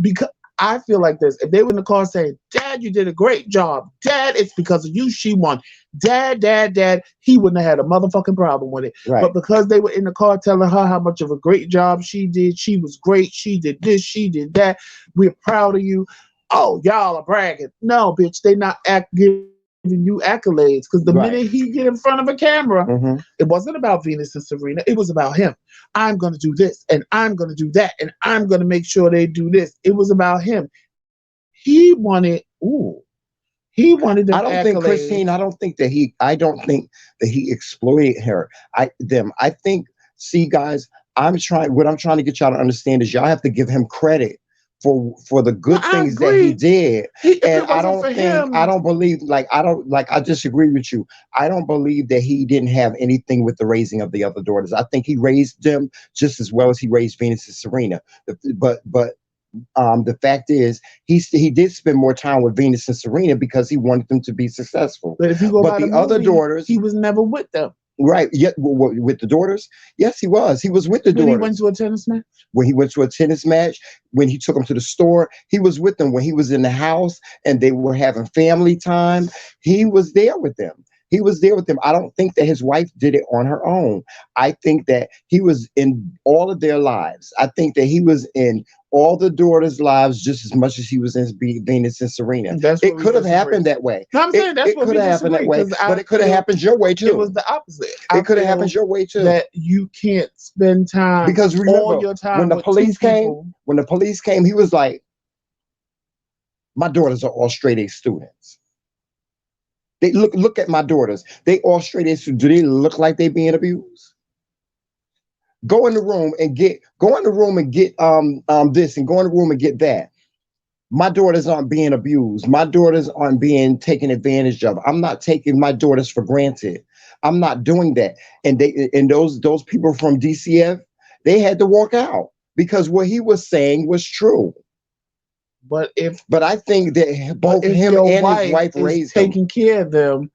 because I feel like this. If they were in the car saying, "Dad, you did a great job. Dad, it's because of you she won. Dad, Dad, Dad," he wouldn't have had a motherfucking problem with it. right. But because they were in the car telling her how much of a great job she did, she was great, she did this, she did that. We're proud of you. Oh, y'all are bragging. No, bitch, they not giving you accolades because the minute he Right. get in front of a camera, Hmm. it wasn't about Venus and Serena. It was about him. I'm going to do this and I'm going to do that and I'm going to make sure they do this. It was about him. He wanted them I don't think accolades. Christine. I don't think that he exploited her. I think. See, guys, What I'm trying to get y'all to understand is y'all have to give him credit for the No, good I things that he agree. did. If And it wasn't for I him, don't believe, I disagree with you. I don't believe that he didn't have anything with the raising of the other daughters. I think he raised them just as well as he raised Venus and Serena. But the fact is, he did spend more time with Venus and Serena because he wanted them to be successful. but if you go But by the the other movie, daughters, he was never with them. right? Yet with the daughters, yes, he was. He was with the When he went daughters to a tennis match, when he went to a tennis match. When he took them to the store, he was with them. When he was in the house and they were having family time, he was there with them. He was there with them. I don't think that his wife did it on her own. I think that he was in all of their lives. I think that he was in all the daughters' lives just as much as he was in Venus and Serena. that's where It we could have disagree. happened that way. No, I'm saying that's It where could we have happened that disagree way, because but I it could have feel happened your way it was too. the opposite. I It could have happened feel your way too. that you can't spend time, Because all remember, your time with two people. when the police came, he was like, "My daughters are all straight A students. They look at my daughters. They all straight A students. Do they look like they being abused? Go in the room and get this and go in the room and get that. My daughters aren't being abused. My daughters aren't being taken advantage of. I'm not taking my daughters for granted. I'm not doing that." And those people from DCF, they had to walk out because what he was saying was true. But if But I think that but both if him your and his wife wife is raised them. taking care of them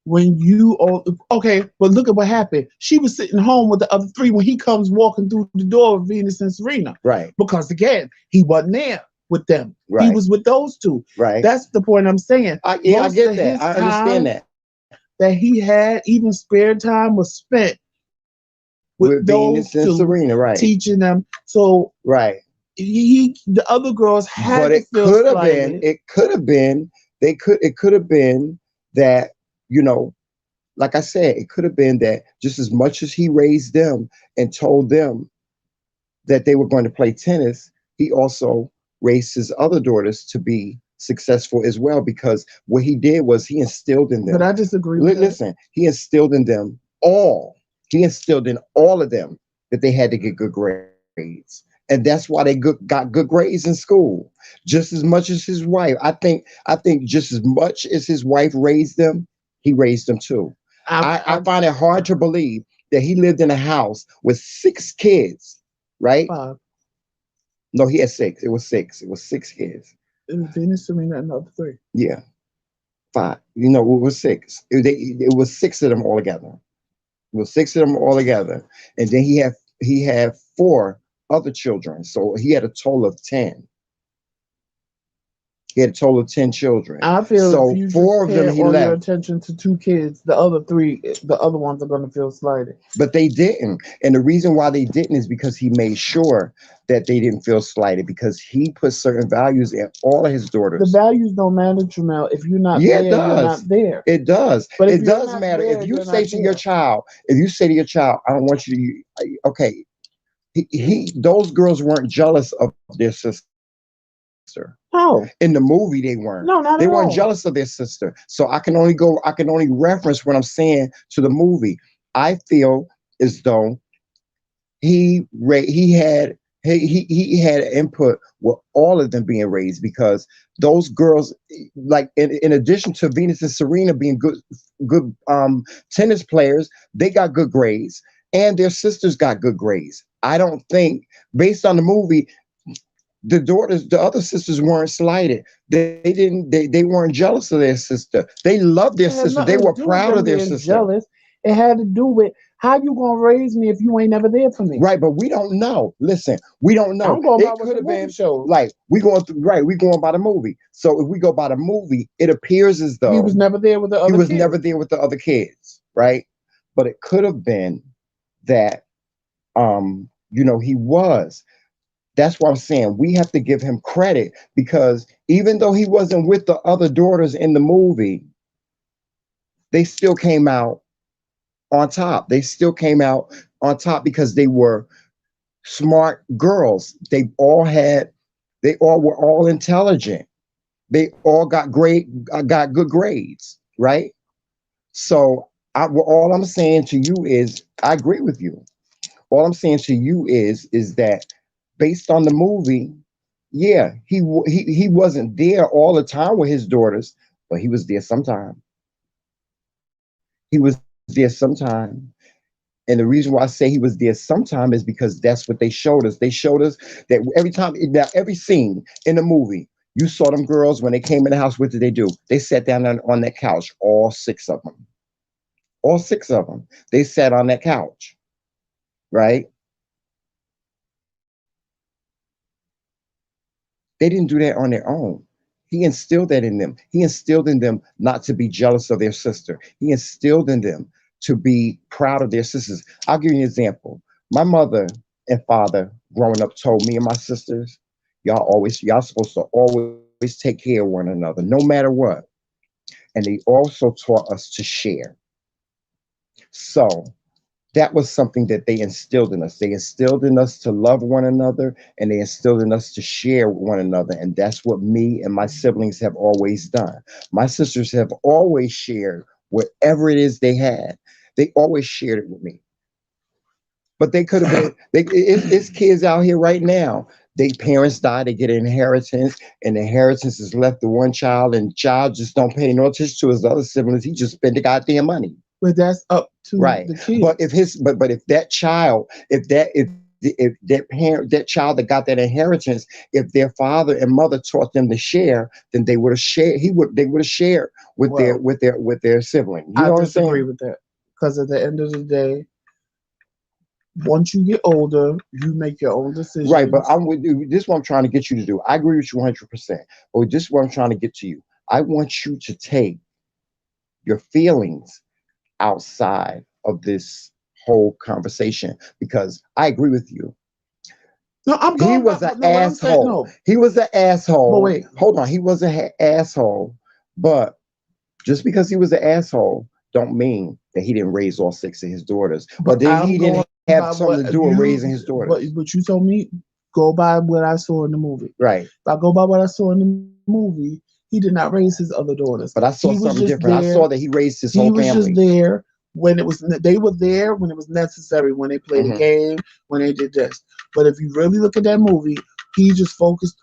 when you all okay, but look at what happened. She was sitting home with the other three when he comes walking through the door of Venus and Serena. Right, Because again, he wasn't there with them. He right, was with those two. right. That's the point I'm saying. Yeah, I Most get of that. his I understand time that. that he had, even spare time, was spent with those With two, Venus and Serena, right, teaching them. So right. the other girls But had to feel slighted. it could have been, it could have been that, you know, like I said, it could have been that just as much as he raised them and told them that they were going to play tennis, he also raised his other daughters to be successful as well. Because what he did was he instilled in But them. I disagree with that. Listen, he instilled in them all. He instilled in all of them that they had to get good grades, and and that's why they got good grades in school, just as much as his wife. I think just as much as his wife raised them, he raised them too. I I find it hard to believe that he lived in a house with 6 kids, right? five. No, he had six. It was six. It was 6 kids. It was Venus, Serena, and the other three. Yeah, five. It was six. It was six of them all together. It was six of them all together, and then he had four other children. So he had a total of 10. He had a total of 10 children. I feel if So you just four of them pay he all your left, attention to two kids, the other three, the other ones are going to feel slighted. but they didn't. And the reason why they didn't is because he made sure that they didn't feel slighted because he put certain values in all of his The daughters. values don't matter, Jamel. If you're not Yeah, it there, you're not does. there. It does. But if It you're does not matter there, if you you're say not to your there. child, if you say to your child, I don't want you to, okay, those girls weren't jealous of their sister. In the movie, they weren't. They weren't No, jealous not of at their all. sister. So I can only reference what I'm saying to the movie. I feel as though he had he had input with all of them being raised because those girls, like in addition to Venus and Serena being good tennis players, they got good grades, and their sisters got good grades. I don't think, based on the movie, the other sisters weren't slighted. They didn't. They weren't jealous of their sister. They loved their It had sister. They nothing to were do with proud of them their being sister. jealous. It had to do with how you gonna raise me if you ain't never there for me. Right, but we don't know. Listen, we don't know. I'm going by It what could the have movie been shows. like we going by the movie. So if we go by the movie, it appears as He was though never there with the he other was kids. never there with the other kids, right? But it could have been that he was. That's what I'm saying. We have to give him credit because even though he wasn't with the other daughters in the movie, they still came out on top. They still came out on top because they were smart girls. They all were all intelligent. They all got good grades, right? So all I'm saying to you is I agree with you. All I'm saying to you is that based on the movie, yeah, he wasn't there all the time with his daughters, but he was there sometime. He was there sometime. And the reason why I say he was there sometime is because that's what they showed us. They showed us that every scene in the movie, you saw them girls when they came in the house. What did they do? They sat down on that couch, all 6 of them. All 6 of them. They sat on that couch, right? They didn't do that on their own. He instilled that in them. He instilled in them not to be jealous of their sister. He instilled in them to be proud of their sisters. I'll give you an example. My mother and father growing up told me and my sisters, y'all supposed to always take care of one another, no matter what. And they also taught us to share. So that was something that they instilled in us. They instilled in us to love one another and they instilled in us to share with one another. And that's what me and my siblings have always done. My sisters have always shared whatever it is they had. They always shared it with me. But they could have been, it's kids out here right now. They parents die, they get an inheritance, and the inheritance is left to one child, and child just don't pay no attention to his other siblings. He just spent the goddamn money. But that's up to Right. the kid. But if that child, if that parent, that child that got that inheritance, if their father and mother taught them to share, then they would have shared. They would have shared with their Well, with their sibling. You I know what I'm disagree saying? with that because at the end of the day, once you get older, you make your own Right. But decisions. I'm with you. This is what I'm trying to get you to do. I agree with you 100%. But this is what I'm trying to get to you. I want you to take your feelings outside of this whole conversation because I agree with you. No, I'm He going by was an no. What I'm saying, asshole. no. He was an But asshole. wait, Hold on, he was an asshole. But just because he was an asshole, don't mean that he didn't raise all 6 of his daughters, or but that he I'm didn't going have by something to what do with you. raising his But daughters. but you told me go by what I saw in the movie. Right. If I go by what I saw in the movie, he did not raise his other daughters. But I He saw was something just different. I there. saw that he raised his He whole was just family. there when it was they were there when it was necessary, when they played a Hmm. game, when they did this. But if you really look at that movie, he just focused.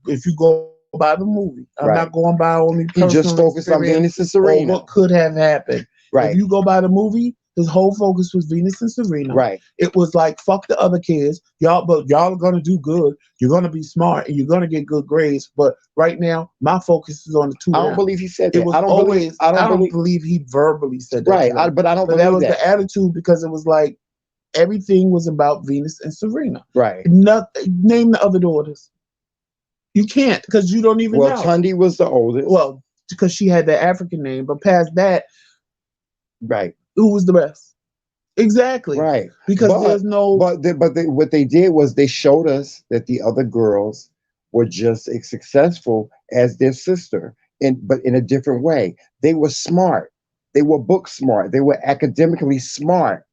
If you go by the movie, I'm not going Right. by only He personal just focused on experience Venus and or what Serena. could have happened. If you Right. go by the movie, his whole focus was Venus and Serena. Right. It was like fuck the other kids, y'all, but y'all are gonna do good. You're gonna be smart and you're gonna get good grades. But right now, my focus is on the two I of don't them. believe he said It that. was always, I don't I don't believe. believe he verbally said that Right. to them, But I don't but that believe was that. the attitude because it was like everything was about Venus and Serena. Right. Not, name the other daughters. You can't because you don't even Well, know. Tundi was the oldest. Well, because she had the African name, but past that, Right. who was the rest? Exactly. Right. Because there's no What they did was they showed us that the other girls were just as successful as their sister, but in a different way. They were smart. They were book smart. They were academically smart.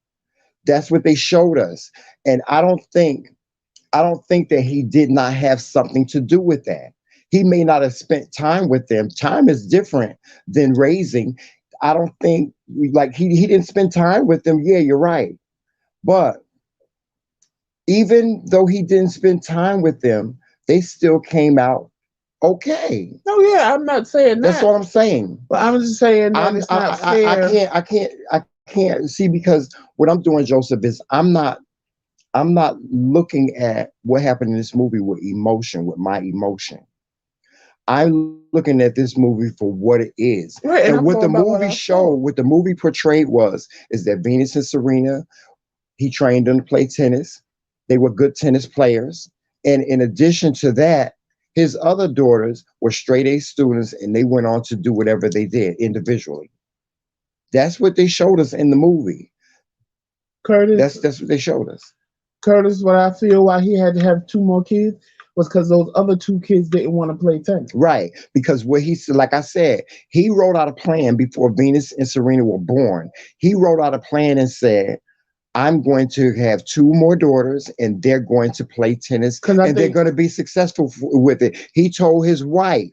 That's what they showed us. And I don't think that he did not have something to do with that. He may not have spent time with them. Time is different than raising. I don't think like he didn't spend time with them. Yeah, you're right. But even though he didn't spend time with them, they still came out okay. no, yeah, I'm not saying That's that. what I'm saying. But I'm just saying that it's not fair. I can't see because what I'm doing, Joseph, is I'm not looking at what happened in this movie with emotion, with my emotion. I'm looking at this movie for what it is. And Right, and what I'm the going by movie what I showed, saw. what the movie portrayed was is that Venus and Serena, he trained them to play tennis. They were good tennis players. And in addition to that, his other daughters were straight A students and they went on to do whatever they did individually. That's what they showed us in the movie. Curtis, That's what they showed us. Curtis, what I feel why he had to have two more kids was because those other two kids didn't want to play tennis. Right. Because what he said, like I said, he wrote out a plan before Venus and Serena were born. He wrote out a plan and said, I'm going to have two more daughters and they're going to play tennis Because I and they're think going to be successful with it. He told his wife,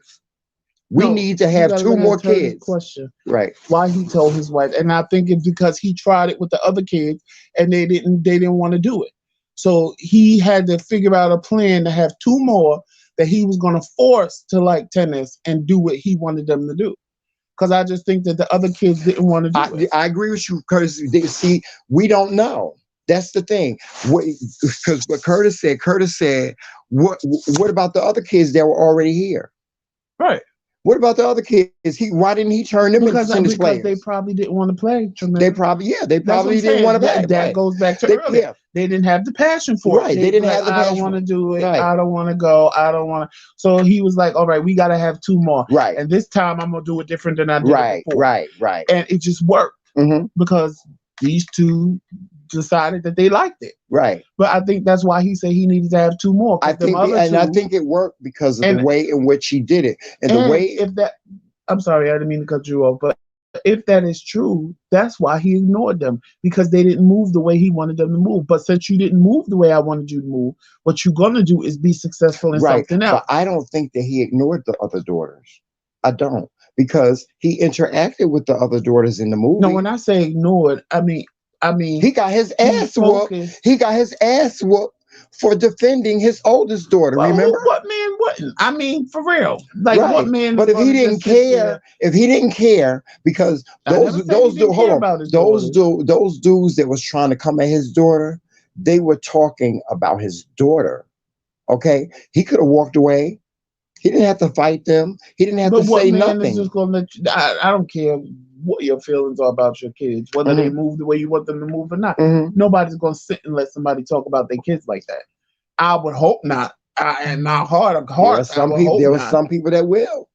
we no, need to you have got to two let me more tell this kids. question. Right. Why he told his wife, and I think it's because he tried it with the other kids and they didn't want to do it. So he had to figure out a plan to have two more that he was going to force to like tennis and do what he wanted them to do. Because I just think that the other kids didn't want to do it. I agree with you because see, we don't know. That's the thing. Because what Curtis said, what about the other kids that were already here? Right. What about the other kids? Why didn't he turn them into tennis Because they players? probably didn't want to play, They Tremaine. probably yeah, they That's what I'm probably didn't want saying. to play. That Right. goes back to They earlier. yeah, They didn't have the passion for it. right. They They'd be didn't like, have the I don't want passion. to do it. Right. I don't want to go. I don't want to. So he was like, all right, we got to have two more. Right. And this time I'm going to do it different than I did it Right. before. Right. Right. And it just worked Hmm. because these two decided that they liked it. Right. But I think that's why he said he needed to have two more because them other I two. think it worked because of the And way in which he did it. And the and way if that, I'm sorry, I didn't mean to cut you off, but if that is true, that's why he ignored them because they didn't move the way he wanted them to move. But since you didn't move the way I wanted you to move, what you're gonna do is be successful in right. something But I else. don't think that he ignored the other daughters. I don't. Because he interacted with the other daughters in the No, when movie. I say ignored, I mean He got his he ass whooped. focused. He got his ass whooped for defending his oldest daughter, Well, remember? what man wouldn't? I mean, for real. Like, what Right. man is But gonna just sit there? if he didn't care, because I never said he didn't hold care on, about his daughters. those dudes that was trying to come at his daughter, they were talking about his daughter. Okay, he could have walked away. He didn't have to fight them. He didn't have to But what say man is just nothing. gonna let you? I don't care what your feelings are about your kids, whether they Hmm. move the way you want them to move or not. Hmm. Nobody's gonna sit and let somebody talk about their kids like that. I would hope not. In my heart of There are hearts, I some would people. hope There are not. some people that will.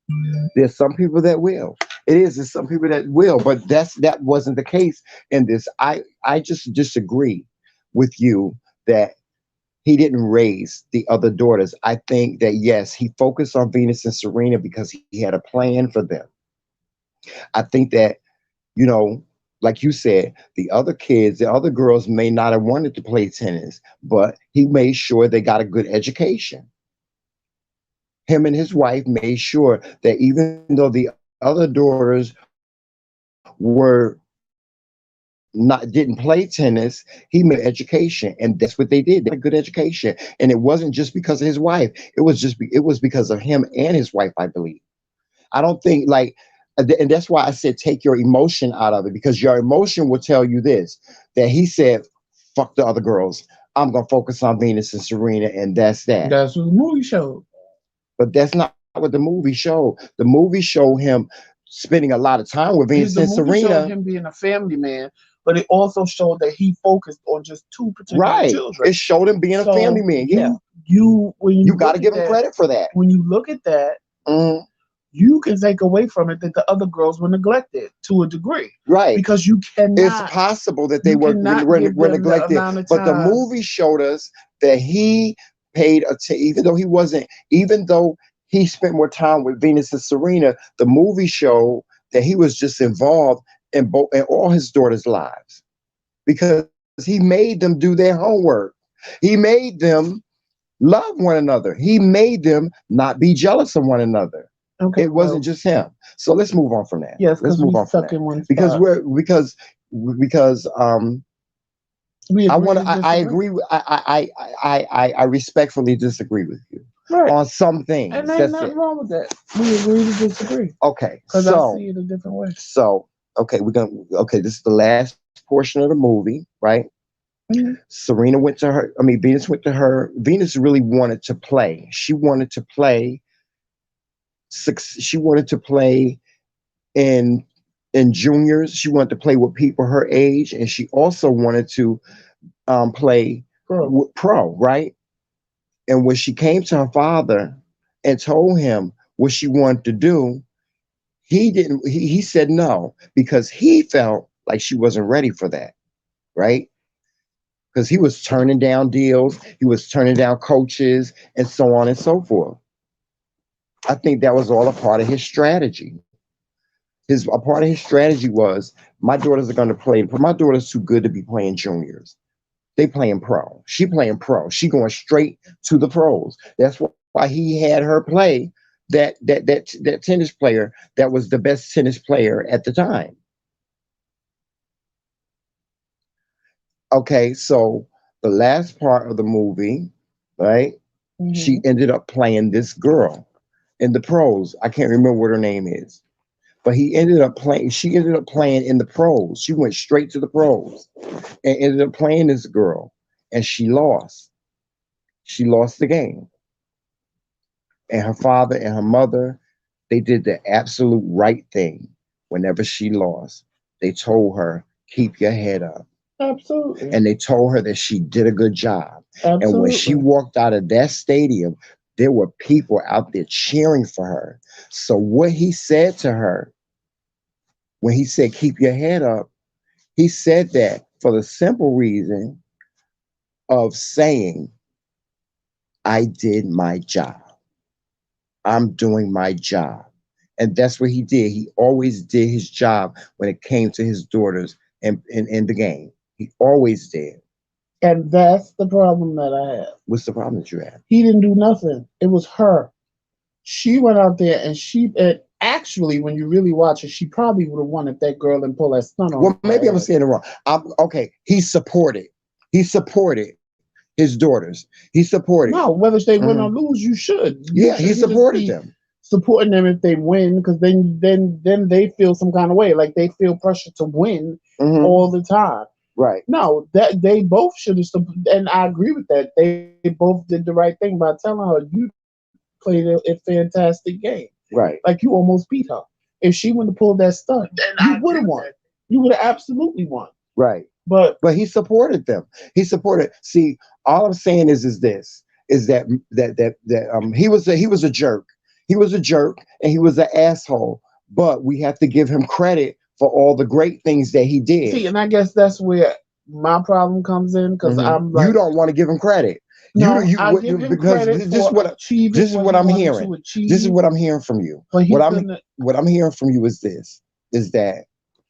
There's some people that will. It is. There's some people that will, but that wasn't the case in this. I just disagree with you that he didn't raise the other daughters. I think that yes, he focused on Venus and Serena because he had a plan for them. I think that you know, like you said, the other kids, the other girls may not have wanted to play tennis, but he made sure they got a good education. Him and his wife made sure that even though the other daughters were not didn't play tennis, he made education, and that's what they did. They got a good education, and it wasn't just because of his wife. It was because of him and his wife, I believe. I don't think like, and that's why I said take your emotion out of it, because your emotion will tell you this, that he said, "Fuck the other girls. I'm gonna focus on Venus and Serena, and that's that." That's what the movie showed. But that's not what the movie showed. The movie showed him spending a lot of time with Venus and The movie showed Serena. him being a family man, but it also showed that he focused on just two particular Right. children. It showed him being a family So man. Yeah. you when You you got to look at give him that, credit for that. when you look at that, Mhm. you can take away from it that the other girls were neglected to a degree, Right. because It's possible that they you cannot give were them the neglected, amount of but the time. movie showed us that he paid even though he wasn't, even though he spent more time with Venus and Serena, the movie showed that he was just involved in both in all his daughters' lives, because he made them do their homework. He made them love one another. He made them not be jealous of one another. Okay, It wasn't well, just him. So let's move on from that. yes, Let's because move we on from stuck that in one because spot. because We I agree want to to. I disagree. agree. I respectfully disagree with you Right. on some And things. ain't That's nothing it. wrong with that. We agree to disagree. Okay. Because I see it a different way. Okay, we're gonna. Okay, this is the last portion of the movie, right? Mhm. Serena went to her. I mean, Venus went to her. Venus really wanted to play. She wanted to play. She wanted to play in juniors. She wanted to play with people her age, and she also wanted to play Bro. with pro, right? And when she came to her father and told him what she wanted to do, he didn't. He said no because he felt like she wasn't ready for that, right? Because he was turning down deals, he was turning down coaches, and so on and so forth. I think that was all a part of his strategy. A part of his strategy was my daughters are going to play. My daughter's too good to be playing juniors. They playing pro. She playing pro. She going straight to the pros. That's why he had her play that tennis player that was the best tennis player at the time. Okay, so the last part of the movie, right? She Hmm. ended up playing this girl in the pros. I can't remember what her name is, but he ended up playing. She ended up playing in the pros. She went straight to the pros and ended up playing this girl, and she lost. She lost the game, and her father and her mother, they did the absolute right thing. Whenever she lost, they told her, "Keep your head up," Absolutely. and they told her that she did a good job. And when she Absolutely. walked out of that stadium, there were people out there cheering for her. So what he said to her when he said, "Keep your head up," he said that for the simple reason of saying, "I did my job. I'm doing my job." And that's what he did. He always did his job when it came to his daughters in the game. He always did. And that's the problem that I have. What's the problem that you have? He didn't do nothing. It was her. She went out there and and actually, when you really watch it, she probably would have won if that girl didn't pull that stunt on Well, her maybe I'm head. saying it wrong. Okay. He supported. He supported his daughters. He supported. No, whether they win or Mhm. lose, you should. You Yeah, he shouldn't just supported be them. supporting them if they win, because then they feel some kind of way, like they feel pressure to win Hmm. all the time. Right. No, that they both should have, and I agree with that. They both did the right thing by telling her you played a fantastic game, like Right. you almost beat her. If she wouldn't have pulled that stunt, you would have won. You would have absolutely won. Right. But But he supported them. He supported. See, all I'm saying is this: is that he was a jerk. He was a jerk, and he was an asshole. But we have to give him credit for all the great things that he see, did. and I guess that's where my problem comes in, because I'm You like, don't want to give him credit. no, I give him Because credit for this achieving is what what he I'm wanted hearing. to This is achieve, what I'm hearing from you. but he couldn't. What I'm hearing from you is this: is that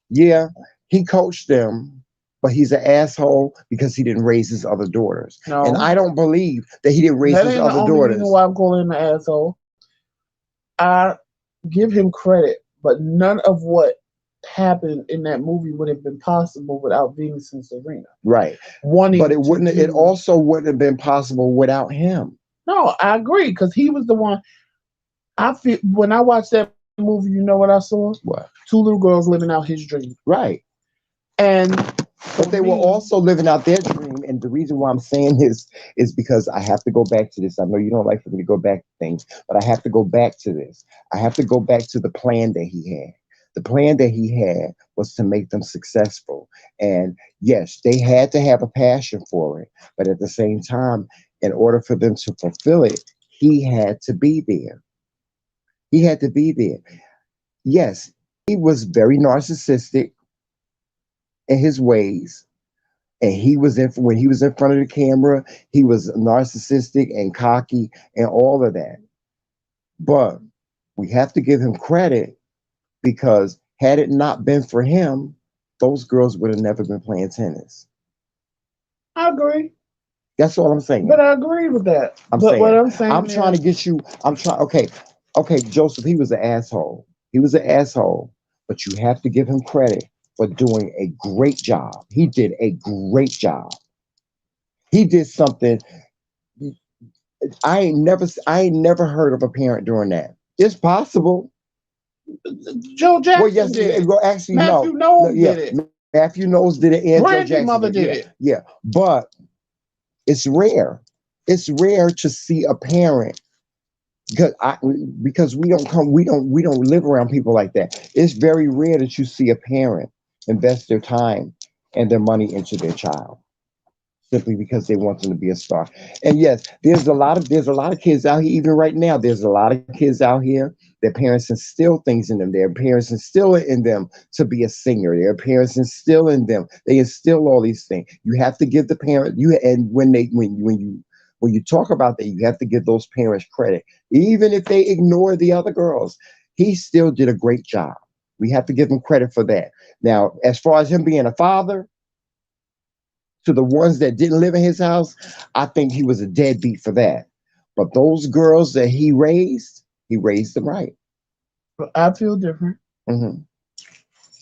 yeah, he coached them, but he's an asshole because he didn't raise his other daughters. And No, I don't believe that he didn't raise that his ain't the other only reason daughters. why I'm calling him an asshole. I give him credit, but none of what happened in that movie would have been possible without Venus and Serena Right. But wanting it to wouldn't. It do. also wouldn't have been possible without him. No, I agree because he was the one. I feel when I watched that movie, you know what I saw? What? Two little girls living out his dream, Right. and But for they were me, also living out their dream. And the reason why I'm saying this is because I have to go back to this. I know you don't like for me to go back to things, but I have to go back to this. I have to go back to the plan that he had. The plan that he had was to make them successful. And yes, they had to have a passion for it. But at the same time, in order for them to fulfill it, he had to be there. He had to be there. Yes, he was very narcissistic in his ways, and he was in when he was in front of the camera, he was narcissistic and cocky and all of that. But we have to give him credit because had it not been for him, those girls would have never been playing tennis. I agree, That's all I'm but saying. I agree with that. I'm But what saying I'm I'm saying trying to is, get you. I'm trying. Okay, okay, Joseph. He was an asshole. He was an asshole. But you have to give him credit for doing a great job. He did a great job. He did something I ain't never heard of a parent doing that. It's possible. Joe Well, Jackson yes, did it. well, actually, Matthew no, no, Knowles yeah, did it. Matthew Knowles did it, and Joe Brandy Jackson mother did, did yeah, it. yeah. But it's rare. It's rare to see a parent because because we don't live around people like that. It's very rare that you see a parent invest their time and their money into their child simply because they want them to be a star. And yes, there's a lot of kids out here even right now. There's a lot of kids out here. Their parents instill things in them. Their parents instill it in them to be a singer. Their parents instill in them. They instill all these things. You have to give the parent you and when you talk about that, you have to give those parents credit, even if they ignore the other girls. He still did a great job. We have to give him credit for that. Now, as far as him being a father, to the ones that didn't live in his house, I think he was a deadbeat for that. But those girls that he raised them right. But I feel different, Hmm.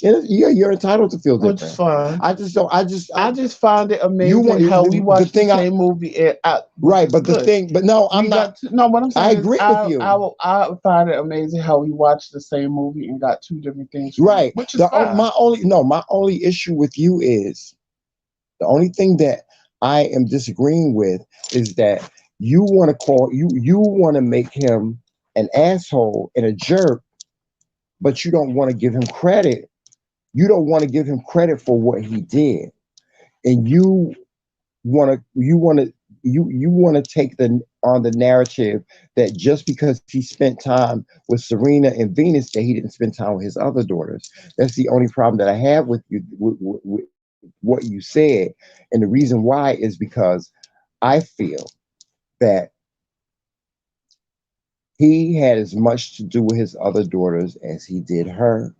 Yeah, you're entitled to feel which is different. fine. I just don't. I just find it You amazing want how we the watch the thing. I same movie, and which right, is but the good. thing. But no, I'm We not. got no. What I'm I saying is, agree with you. I find it amazing how we watch the same movie and got two different things from it, Right. which is fine. My only no. My only issue with you is the only thing that I am disagreeing with is that you want to make him an asshole and a jerk, but you don't want to give him credit. You don't want to give him credit for what he did, and you want to you want to take the on the narrative that just because he spent time with Serena and Venus that he didn't spend time with his other daughters. That's the only problem that I have with you with what you said, and the reason why is because I feel that he had as much to do with his other daughters as he did her,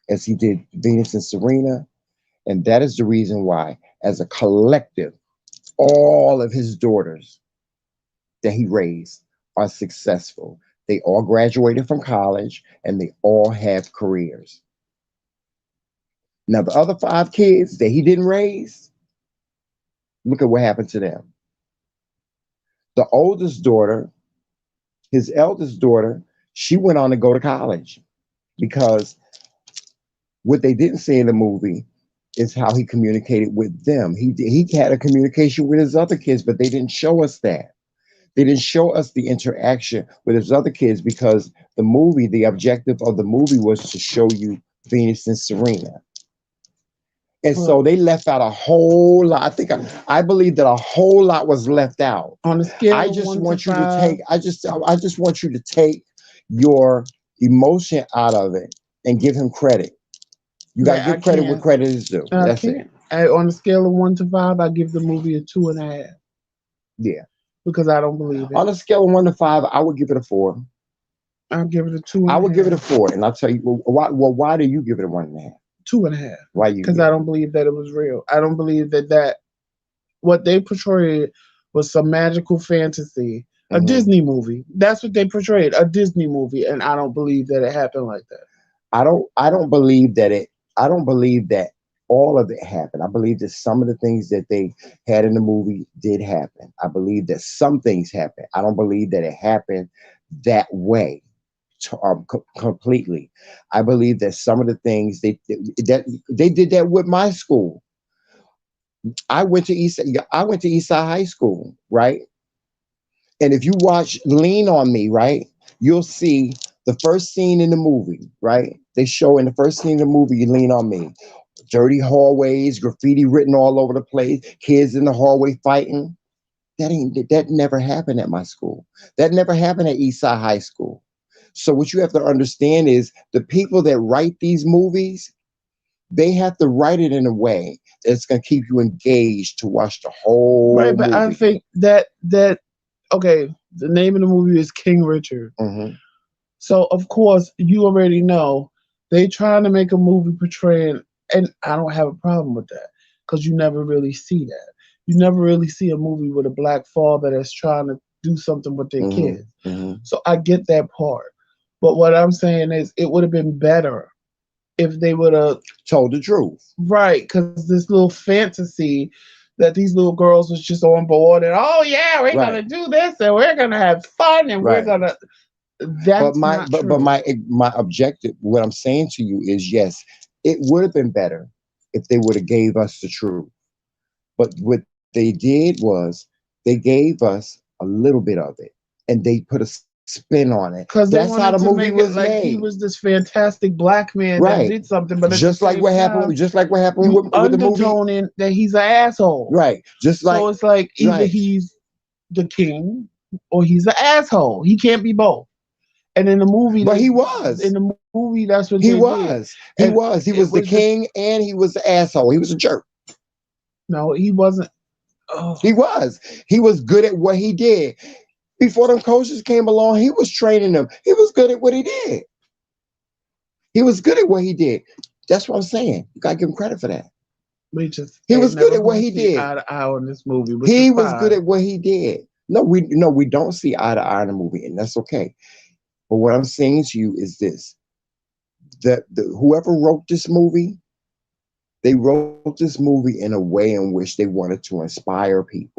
as he did Venus and Serena. And that is the reason why, as a collective, all of his daughters that he raised are successful. They all graduated from college and they all have careers. Now, the other five kids that he didn't raise, look at what happened to them. The oldest daughter, his eldest daughter, she went on to go to college because what they didn't say in the movie is how he communicated with them. He had a communication with his other kids, but they didn't show us that. They didn't show us the interaction with his other kids because the objective of the movie was to show you Venus and Serena. And so Well, they left out a whole lot. I believe that a whole lot was left out. on a scale I of just one to want you to five, take I just want you to take your emotion out of it and give him credit. You got to yeah, I give credit where can. credit is due. I That's it. can't. On a scale of 1 to 5, I give the movie a 2.5 Yeah. because I don't believe it. On a scale of 1 to 5, I would give it a 4. I'll give it a two I and a would give it a half. 4, and I'll tell you why. Well, why do you give it a 1.5? 2.5 Why you because give I it? don't believe that it was real. I don't believe that what they portrayed was some magical fantasy, a Hmm. Disney movie. That's what they portrayed, a Disney movie, and I don't believe that it happened like that. I don't believe that it. I don't believe that all of it happened. I believe that some of the things that they had in the movie did happen. I believe that some things happened. I don't believe that it happened that way completely. I believe that some of the things they did that with my school. I went to Eastside High School, right? And if you watch Lean on Me, right, you'll see the first scene in the movie, right? They show in the first scene in the movie, you Lean on Me. Dirty hallways, graffiti written all over the place, kids in the hallway fighting. That never happened at my school. That never happened at Eastside High School. So what you have to understand is the people that write these movies, they have to write it in a way that's going to keep you engaged to watch the whole Right, but I movie. think that okay, the name of the movie is King Richard. Hmm. So of course you already know they trying to make a movie portraying, and I don't have a problem with that because you never really see that. You never really see a movie with a black father that's trying to do something with their Hmm. kids. Hmm. So I get that part. But what I'm saying is it would have been better if they would have Told the truth. right, because this little fantasy that these little girls was just on board and oh yeah, we're gonna Right. do this and we're gonna have fun and we're Right. gonna But that's not true. my objective, what I'm saying to you is yes, it would have been better if they would have gave us the truth. But what they did was they gave us a little bit of it and they put a spin on it. That's Because how they the wanted movie to was make it like made. he was this fantastic black man Right. that did something, but at the Just like same what happened, time, just like what happened you with the movie. undertoning that he's an asshole. Right. Just So like it's like either right. he's the king or he's an asshole. He can't be both. And in the movie, But they he was. in the movie that's what they He did, was. He and was. He it was the was just king and he was the asshole. He was a jerk. no, he wasn't. Oh, He was. He was good at what he did. Before them coaches came along, he was training them. He was good at what he did. He was good at what he did. That's what I'm saying. You gotta give him credit for that. we just He ain't was good never at what gonna he see did. eye to eye on this movie, which is He was good fine. at what he did. No, we don't see eye to eye in the movie, and that's okay. But what I'm saying to you is this: that whoever wrote this movie, they wrote this movie in a way in which they wanted to inspire people.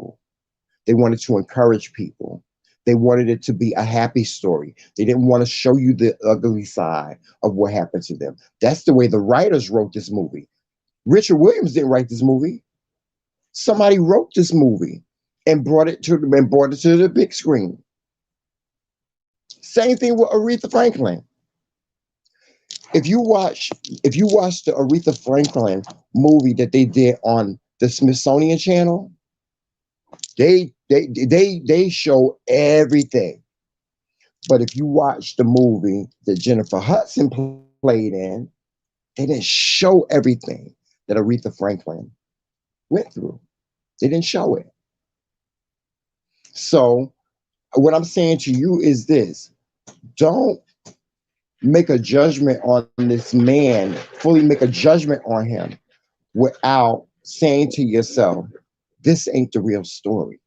They wanted to encourage people. They wanted it to be a happy story. They didn't want to show you the ugly side of what happened to them. That's the way the writers wrote this movie. Richard Williams didn't write this movie. Somebody wrote this movie and brought it to the big screen. Same thing with Aretha Franklin. If you watch if you watch the Aretha Franklin movie that they did on the Smithsonian Channel, they show everything. But if you watch the movie that Jennifer Hudson played in, they didn't show everything that Aretha Franklin went through. They didn't show it. So what I'm saying to you is this: don't make a judgment on this man, fully make a judgment on him without saying to yourself, this ain't the real story.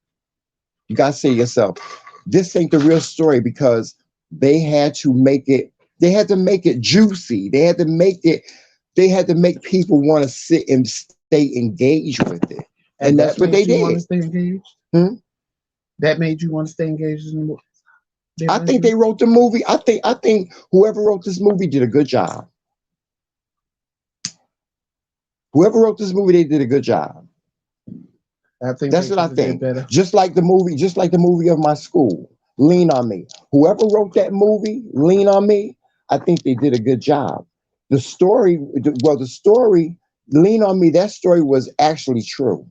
You got to say to yourself, this ain't the real story because they had to make it, they had to make it juicy. They had to make people want to sit and stay engaged with it. And And that's that what they made you did. want to stay engaged. Hmm? That made you want to stay engaged in the movie. I Didn't think you? they wrote the movie. I think whoever wrote this movie did a good job. Whoever wrote this movie, they did a good job. I think That's they what I could have did think. better. Just like the movie of my school, Lean on Me. Whoever wrote that movie, Lean on Me, I think they did a good job. The story, the story, Lean on Me, that story was actually true.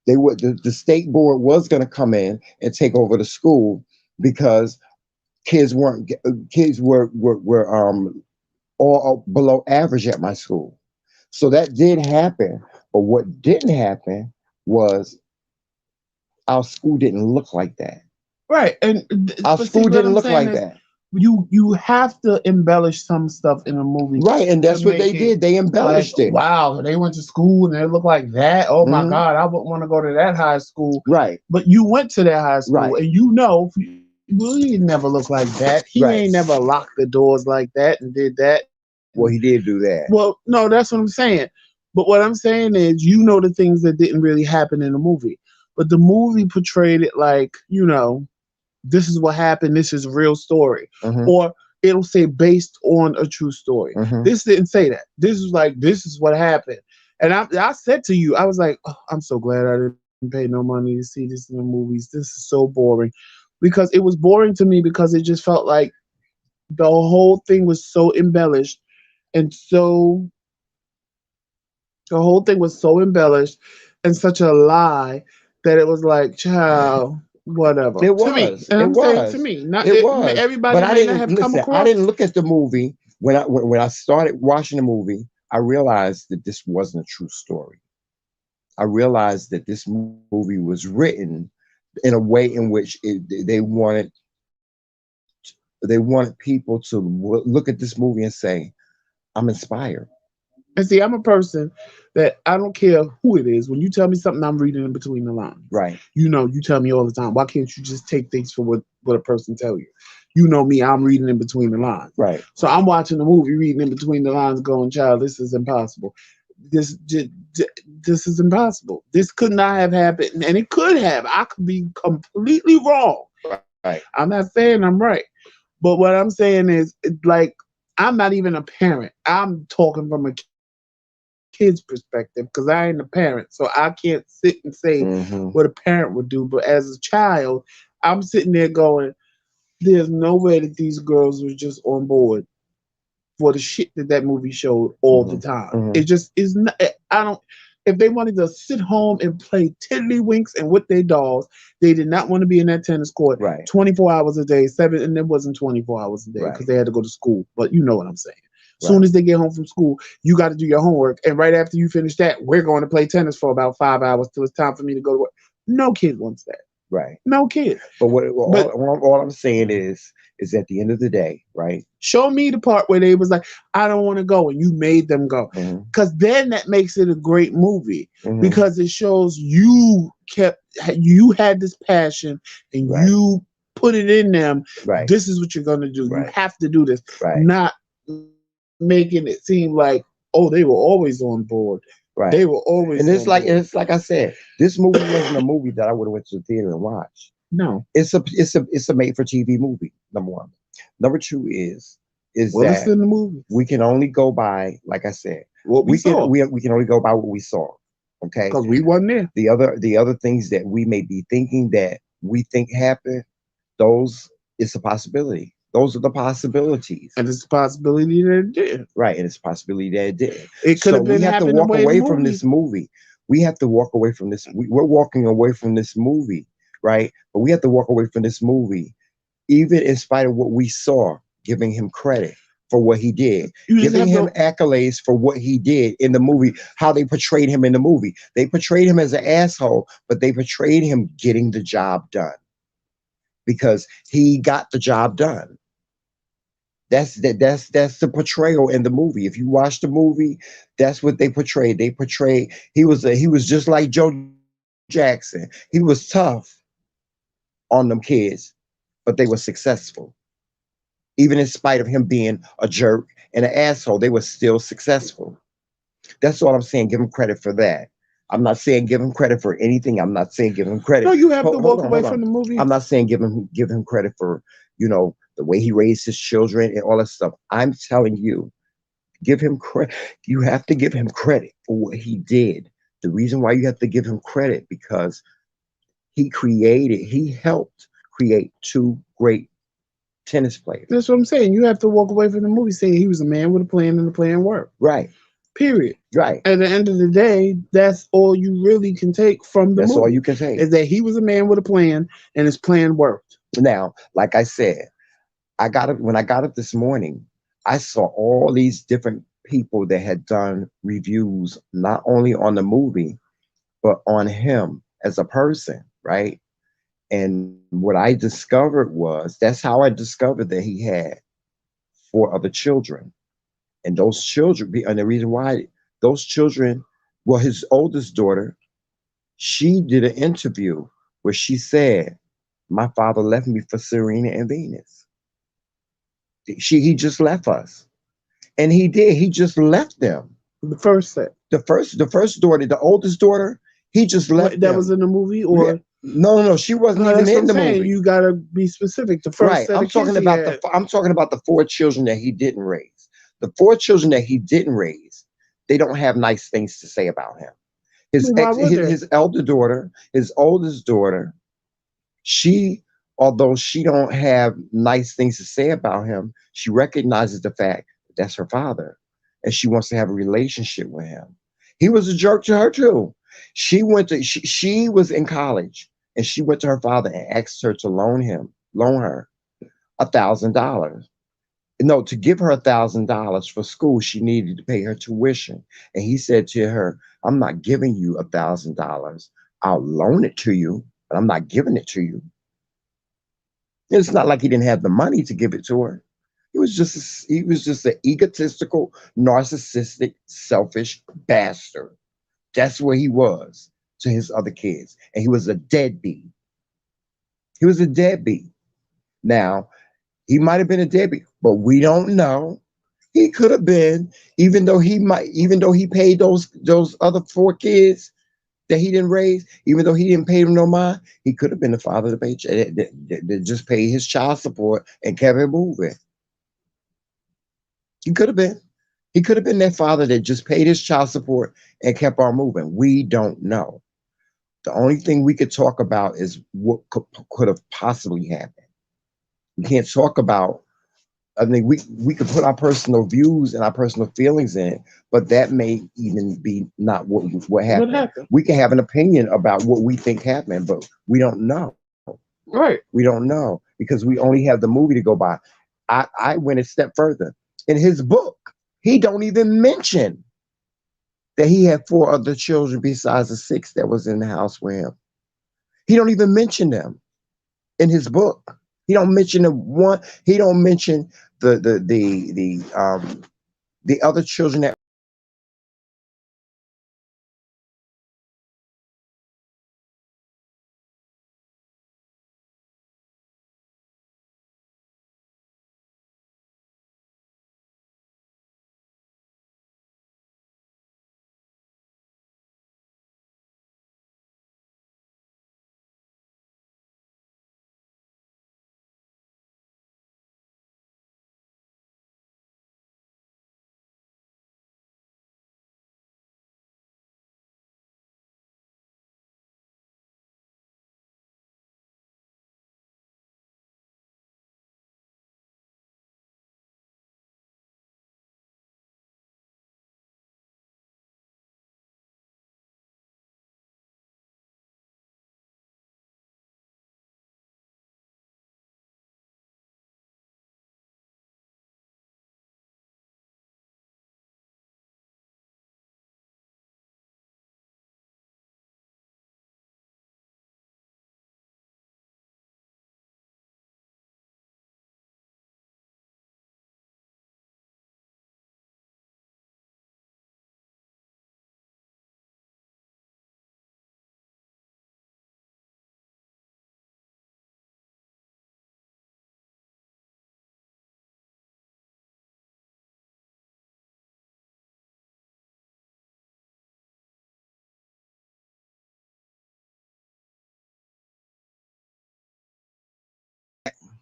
The state board was going to come in and take over the school because kids weren't kids were all below average at my school. So that did happen. But what didn't happen was our school didn't look like that. Right, and Our but see school what didn't I'm look saying like is that. you have to embellish some stuff in a movie Right. And to that's what they make it did. They like embellished it. wow they went to school and they look like that. Oh my Hmm. god, I wouldn't want to go to that high school. Right. But you went to that high school Right. and you know well, he never looked like that. He Right. ain't never locked the doors like that and did that and Well, he did do that. Well, no, that's what I'm saying. But what I'm saying is, you know, the things that didn't really happen in the movie, but the movie portrayed it like, this is what happened. This is a real story, Hmm. or it'll say based on a true story. Hmm. This didn't say that. This is like, this is what happened. And I said to you, I was like, oh, I'm so glad I didn't pay no money to see this in the movies. This is so boring, because it was boring to me, because it just felt like the whole thing was so embellished, and so the whole thing was so embellished and such a lie, that it was like, child, whatever. It To me, was. and It I'm saying to was. me, not It it, was. But everybody I may not didn't have come listen. I across. didn't look at the movie when I started watching the movie. I realized that this wasn't a true story. I realized that this movie was written in a way in which they wanted people to look at this movie and say, "I'm inspired." And see, I'm a person that I don't care who it is. When you tell me something, I'm reading in between the lines. Right. You tell me all the time. Why can't you just take things for what a person tell you? You know me, I'm reading in between the lines. Right. So I'm watching the movie, reading in between the lines, going, "Child, this is impossible. This this is impossible. This could not have happened, and it could have. I could be completely wrong. Right. I'm not saying I'm right, but what I'm saying is, like, I'm not even a parent. I'm talking from a kid's perspective, because I ain't a parent, so I can't sit and say what a parent would do. Hmm. But as a child, I'm sitting there going, there's no way that these girls were just on board for the shit that movie showed all the Hmm. time. It Hmm. just is not. I don't. If they wanted to sit home and play tiddlywinks and with their dolls, they did not want to be in that tennis court Right. 24 hours a day, seven, and it wasn't 24 hours a day, because Right. they had to go to school. But you know what I'm saying. Soon Right. as they get home from school, you got to do your homework, and right after you finish that, we're going to play tennis for about 5 hours till it's time for me to go to work. No kid wants that. Right. No kid. But But all I'm saying is at the end of the day, right? show me the part where they was like, I don't want to go, and you made them go. Hmm. Because then that makes it a great movie, Hmm. because it shows you had this passion, and Right. you put it in them. Right. This is what you're gonna do. You Right. have to do this. Right. Not making it seem like, oh, they were always on board. They were Right. always on board. It's like I said, this movie wasn't a movie that I would have went to the theater and watched. No. It's a made for TV movie. Number one. Number two is Well, it's that in the movies. we can only go by, like I said, What we saw, we can only go by what we saw. Okay. because we wasn't there. The other things that we may be thinking that we think happen, those is a possibility. Those are the possibilities. And it's a possibility that it did. Right. And it's a possibility that it did. It could So have we been have to happening the walk way in the away from movie. this movie. We have to walk away from this. We're walking away from this movie, right? But we have to walk away from this movie, even in spite of what we saw, giving him credit for what he did, You just giving have him to. accolades for what he did in the movie, how they portrayed him in the movie. They portrayed him as an asshole, but they portrayed him getting the job done because he got the job done. That's the portrayal in the movie. If you watch the movie, that's what they portrayed. They portrayed he was just like Joe Jackson. He was tough on them kids, but they were successful. Even in spite of him being a jerk and an asshole, they were still successful. That's all I'm saying. Give him credit for that. I'm not saying give him credit for anything. I'm not saying give him No, credit. you have to Hold walk on, away hold from on. the I'm movie. not saying give him credit for the way he raised his children and all that stuff. I'm telling you, give him credit. You have to give him credit for what he did. The reason why you have to give him credit because he helped create two great tennis players. That's what I'm saying. You have to walk away from the movie saying he was a man with a plan, and the plan worked. Right, Period. right. At the end of the day, that's all you really can take from the That's all you movie, can say. is that he was a man with a plan, and his plan worked. Now, like I said, I got it when I got up this morning. I saw all these different people that had done reviews, not only on the movie, but on him as a person, right? And what I discovered that's how I discovered that he had four other children. And those children, and the reason why those children, well, his oldest daughter, she did an interview where she said, "My father left me for Serena and Venus. He just left us." And he did. He just left them. The first set. The first daughter, the oldest daughter, he just left What, that was them. in the movie, Yeah. or No, no, no. She wasn't no? even That's what in I'm the saying. movie. You gotta be specific. The first Right. set of kids he had. I'm talking about the four children that he didn't raise. The four children that he didn't raise, they don't have nice things to say about him. His Why ex would they? his elder daughter, his oldest daughter, she, although she don't have nice things to say about him, she recognizes the fact that that's her father, and she wants to have a relationship with him. He was a jerk to her too. She was in college, and she went to her father and asked her to loan her $1,000. No, to give her $1,000 for school, she needed to pay her tuition. And he said to her, I'm not giving you $1,000. I'll loan it to you, but I'm not giving it to you. It's not like he didn't have the money to give it to her. He was just an egotistical, narcissistic, selfish bastard. That's where he was to his other kids. And he was a deadbeat. He was a deadbeat. Now, he might have been a deadbeat, but we don't know. He could have been, even though he paid those other four kids that he didn't raise, even though he didn't pay them no mind, he could have been the father that that just paid his child support and kept it moving. He could have been. He could have been that father that just paid his child support and kept on moving. We don't know. The only thing we could talk about is what could have possibly happened. We can't talk about. I mean, we could put our personal views and our personal feelings in it, but that may even be not what What happened. happened? We can have an opinion about what we think happened, but we don't know. Right. We don't know because we only have the movie to go by. I went a step further. In his book, he don't even mention that he had four other children besides the six that was in the house with him. He don't even mention them in his book. He don't mention the one. He don't mention the other children that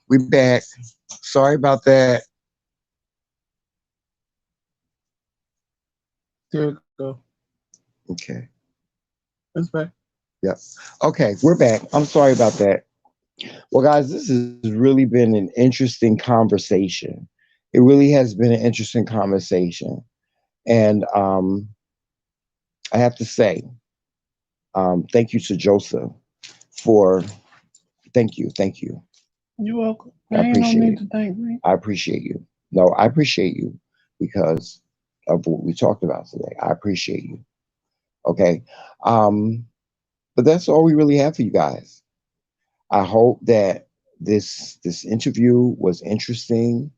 we back. Sorry about that. There you go. Okay. That's back. Yep. Okay, we're back. I'm sorry about that. Well, guys, this has really been an interesting conversation. It really has been an interesting conversation, and I have to say, thank you to Joseph for thank you. You're welcome. I There ain't no appreciate need it. to thank me. I appreciate you. No, I appreciate you because of what we talked about today. I appreciate you. Okay. Um, but that's all we really have for you guys. I hope that this interview was interesting.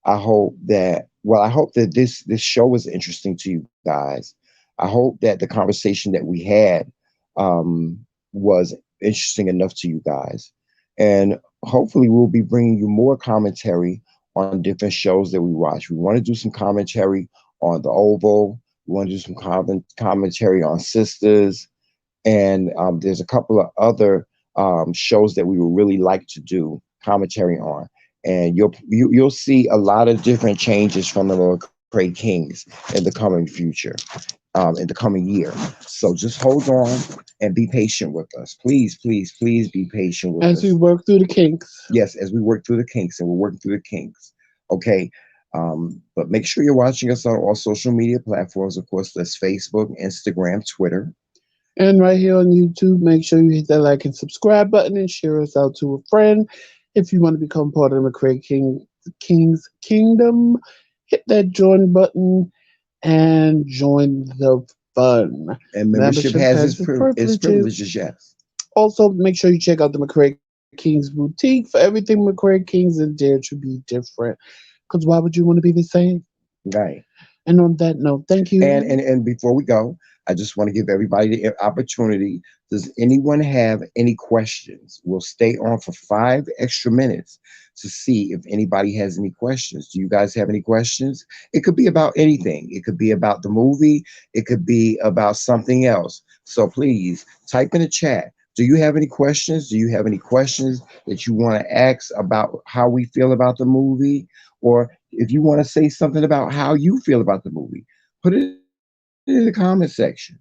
I hope that this show was interesting to you guys. I hope that the conversation that we had was interesting enough to you guys, and hopefully we'll be bringing you more commentary on different shows that we watch. We want to do some commentary on the Oval. We want to do some commentary on Sisters, and there's a couple of other shows that we would really like to do commentary on. And you'll see a lot of different changes from the McCray Kings in the coming future, in the coming year. So just hold on and be patient with us, please, please, please be patient with As we us. work through the kinks. Yes, as we work through the kinks, and we're working through the kinks. Okay. But make sure you're watching us on all social media platforms. Of course, that's Facebook, Instagram, Twitter. And right here on YouTube, make sure you hit that like and subscribe button and share us out to a friend. If you want to become part of the King's Kingdom, hit that join button and join the fun. And membership Membership has has its its privileges. privileges, yes. Also, make sure you check out the McCray King's boutique for everything McCray King's and dare to be different. Because why would you want to be the same? Right. And on that note, thank And you. before we go, I just want to give everybody the opportunity. Does anyone have any questions? We'll stay on for 5 extra minutes to see if anybody has any questions. Do you guys have any questions? It could be about anything. It could be about the movie. It could be about something else. So please type in the chat. Do you have any questions? Do you have any questions that you want to ask about how we feel about the movie? Or if you want to say something about how you feel about the movie, put it in the comment section.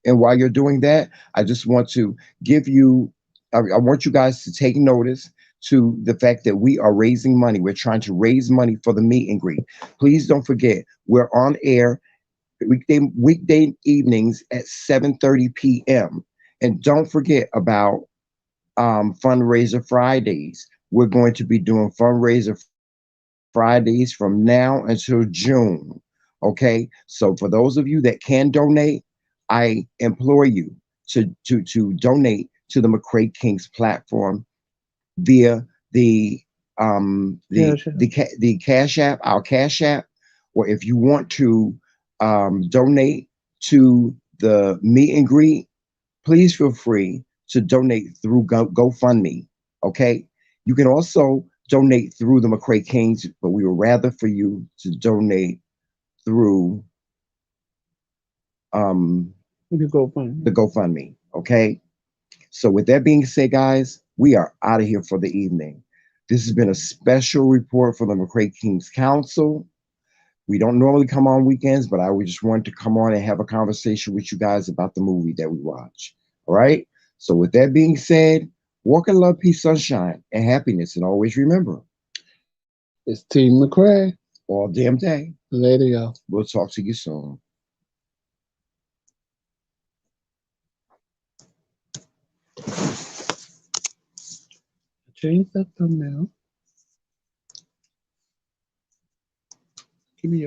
And while you're doing that, I just want to give you, I want you guys to take notice to the fact that we are raising money. We're trying to raise money for the meet and greet. Please don't forget, we're on air weekday evenings at 7:30 p.m. And don't forget about fundraiser Fridays. We're going to be doing fundraiser Fridays from now until June. Okay. So for those of you that can donate, I implore you to donate to the McCray Kings platform via Yeah, sure. the Cash App, our Cash App, or if you want to donate to the meet and greet, please feel free to donate through GoFundMe. Okay. You can also donate through the McCray Kings, but we would rather for you to donate through um, You go the fine. GoFundMe. Okay. So, with that being said, guys, we are out of here for the evening. This has been a special report for the McCray Kings Council. We don't normally come on weekends, but I would just want to come on and have a conversation with you guys about the movie that we watch. All right. So, with that being said, walk in love, peace, sunshine, and happiness. And always remember, It's Team McCray. all damn day. Later, y'all. We'll talk to you soon. Change that thumbnail.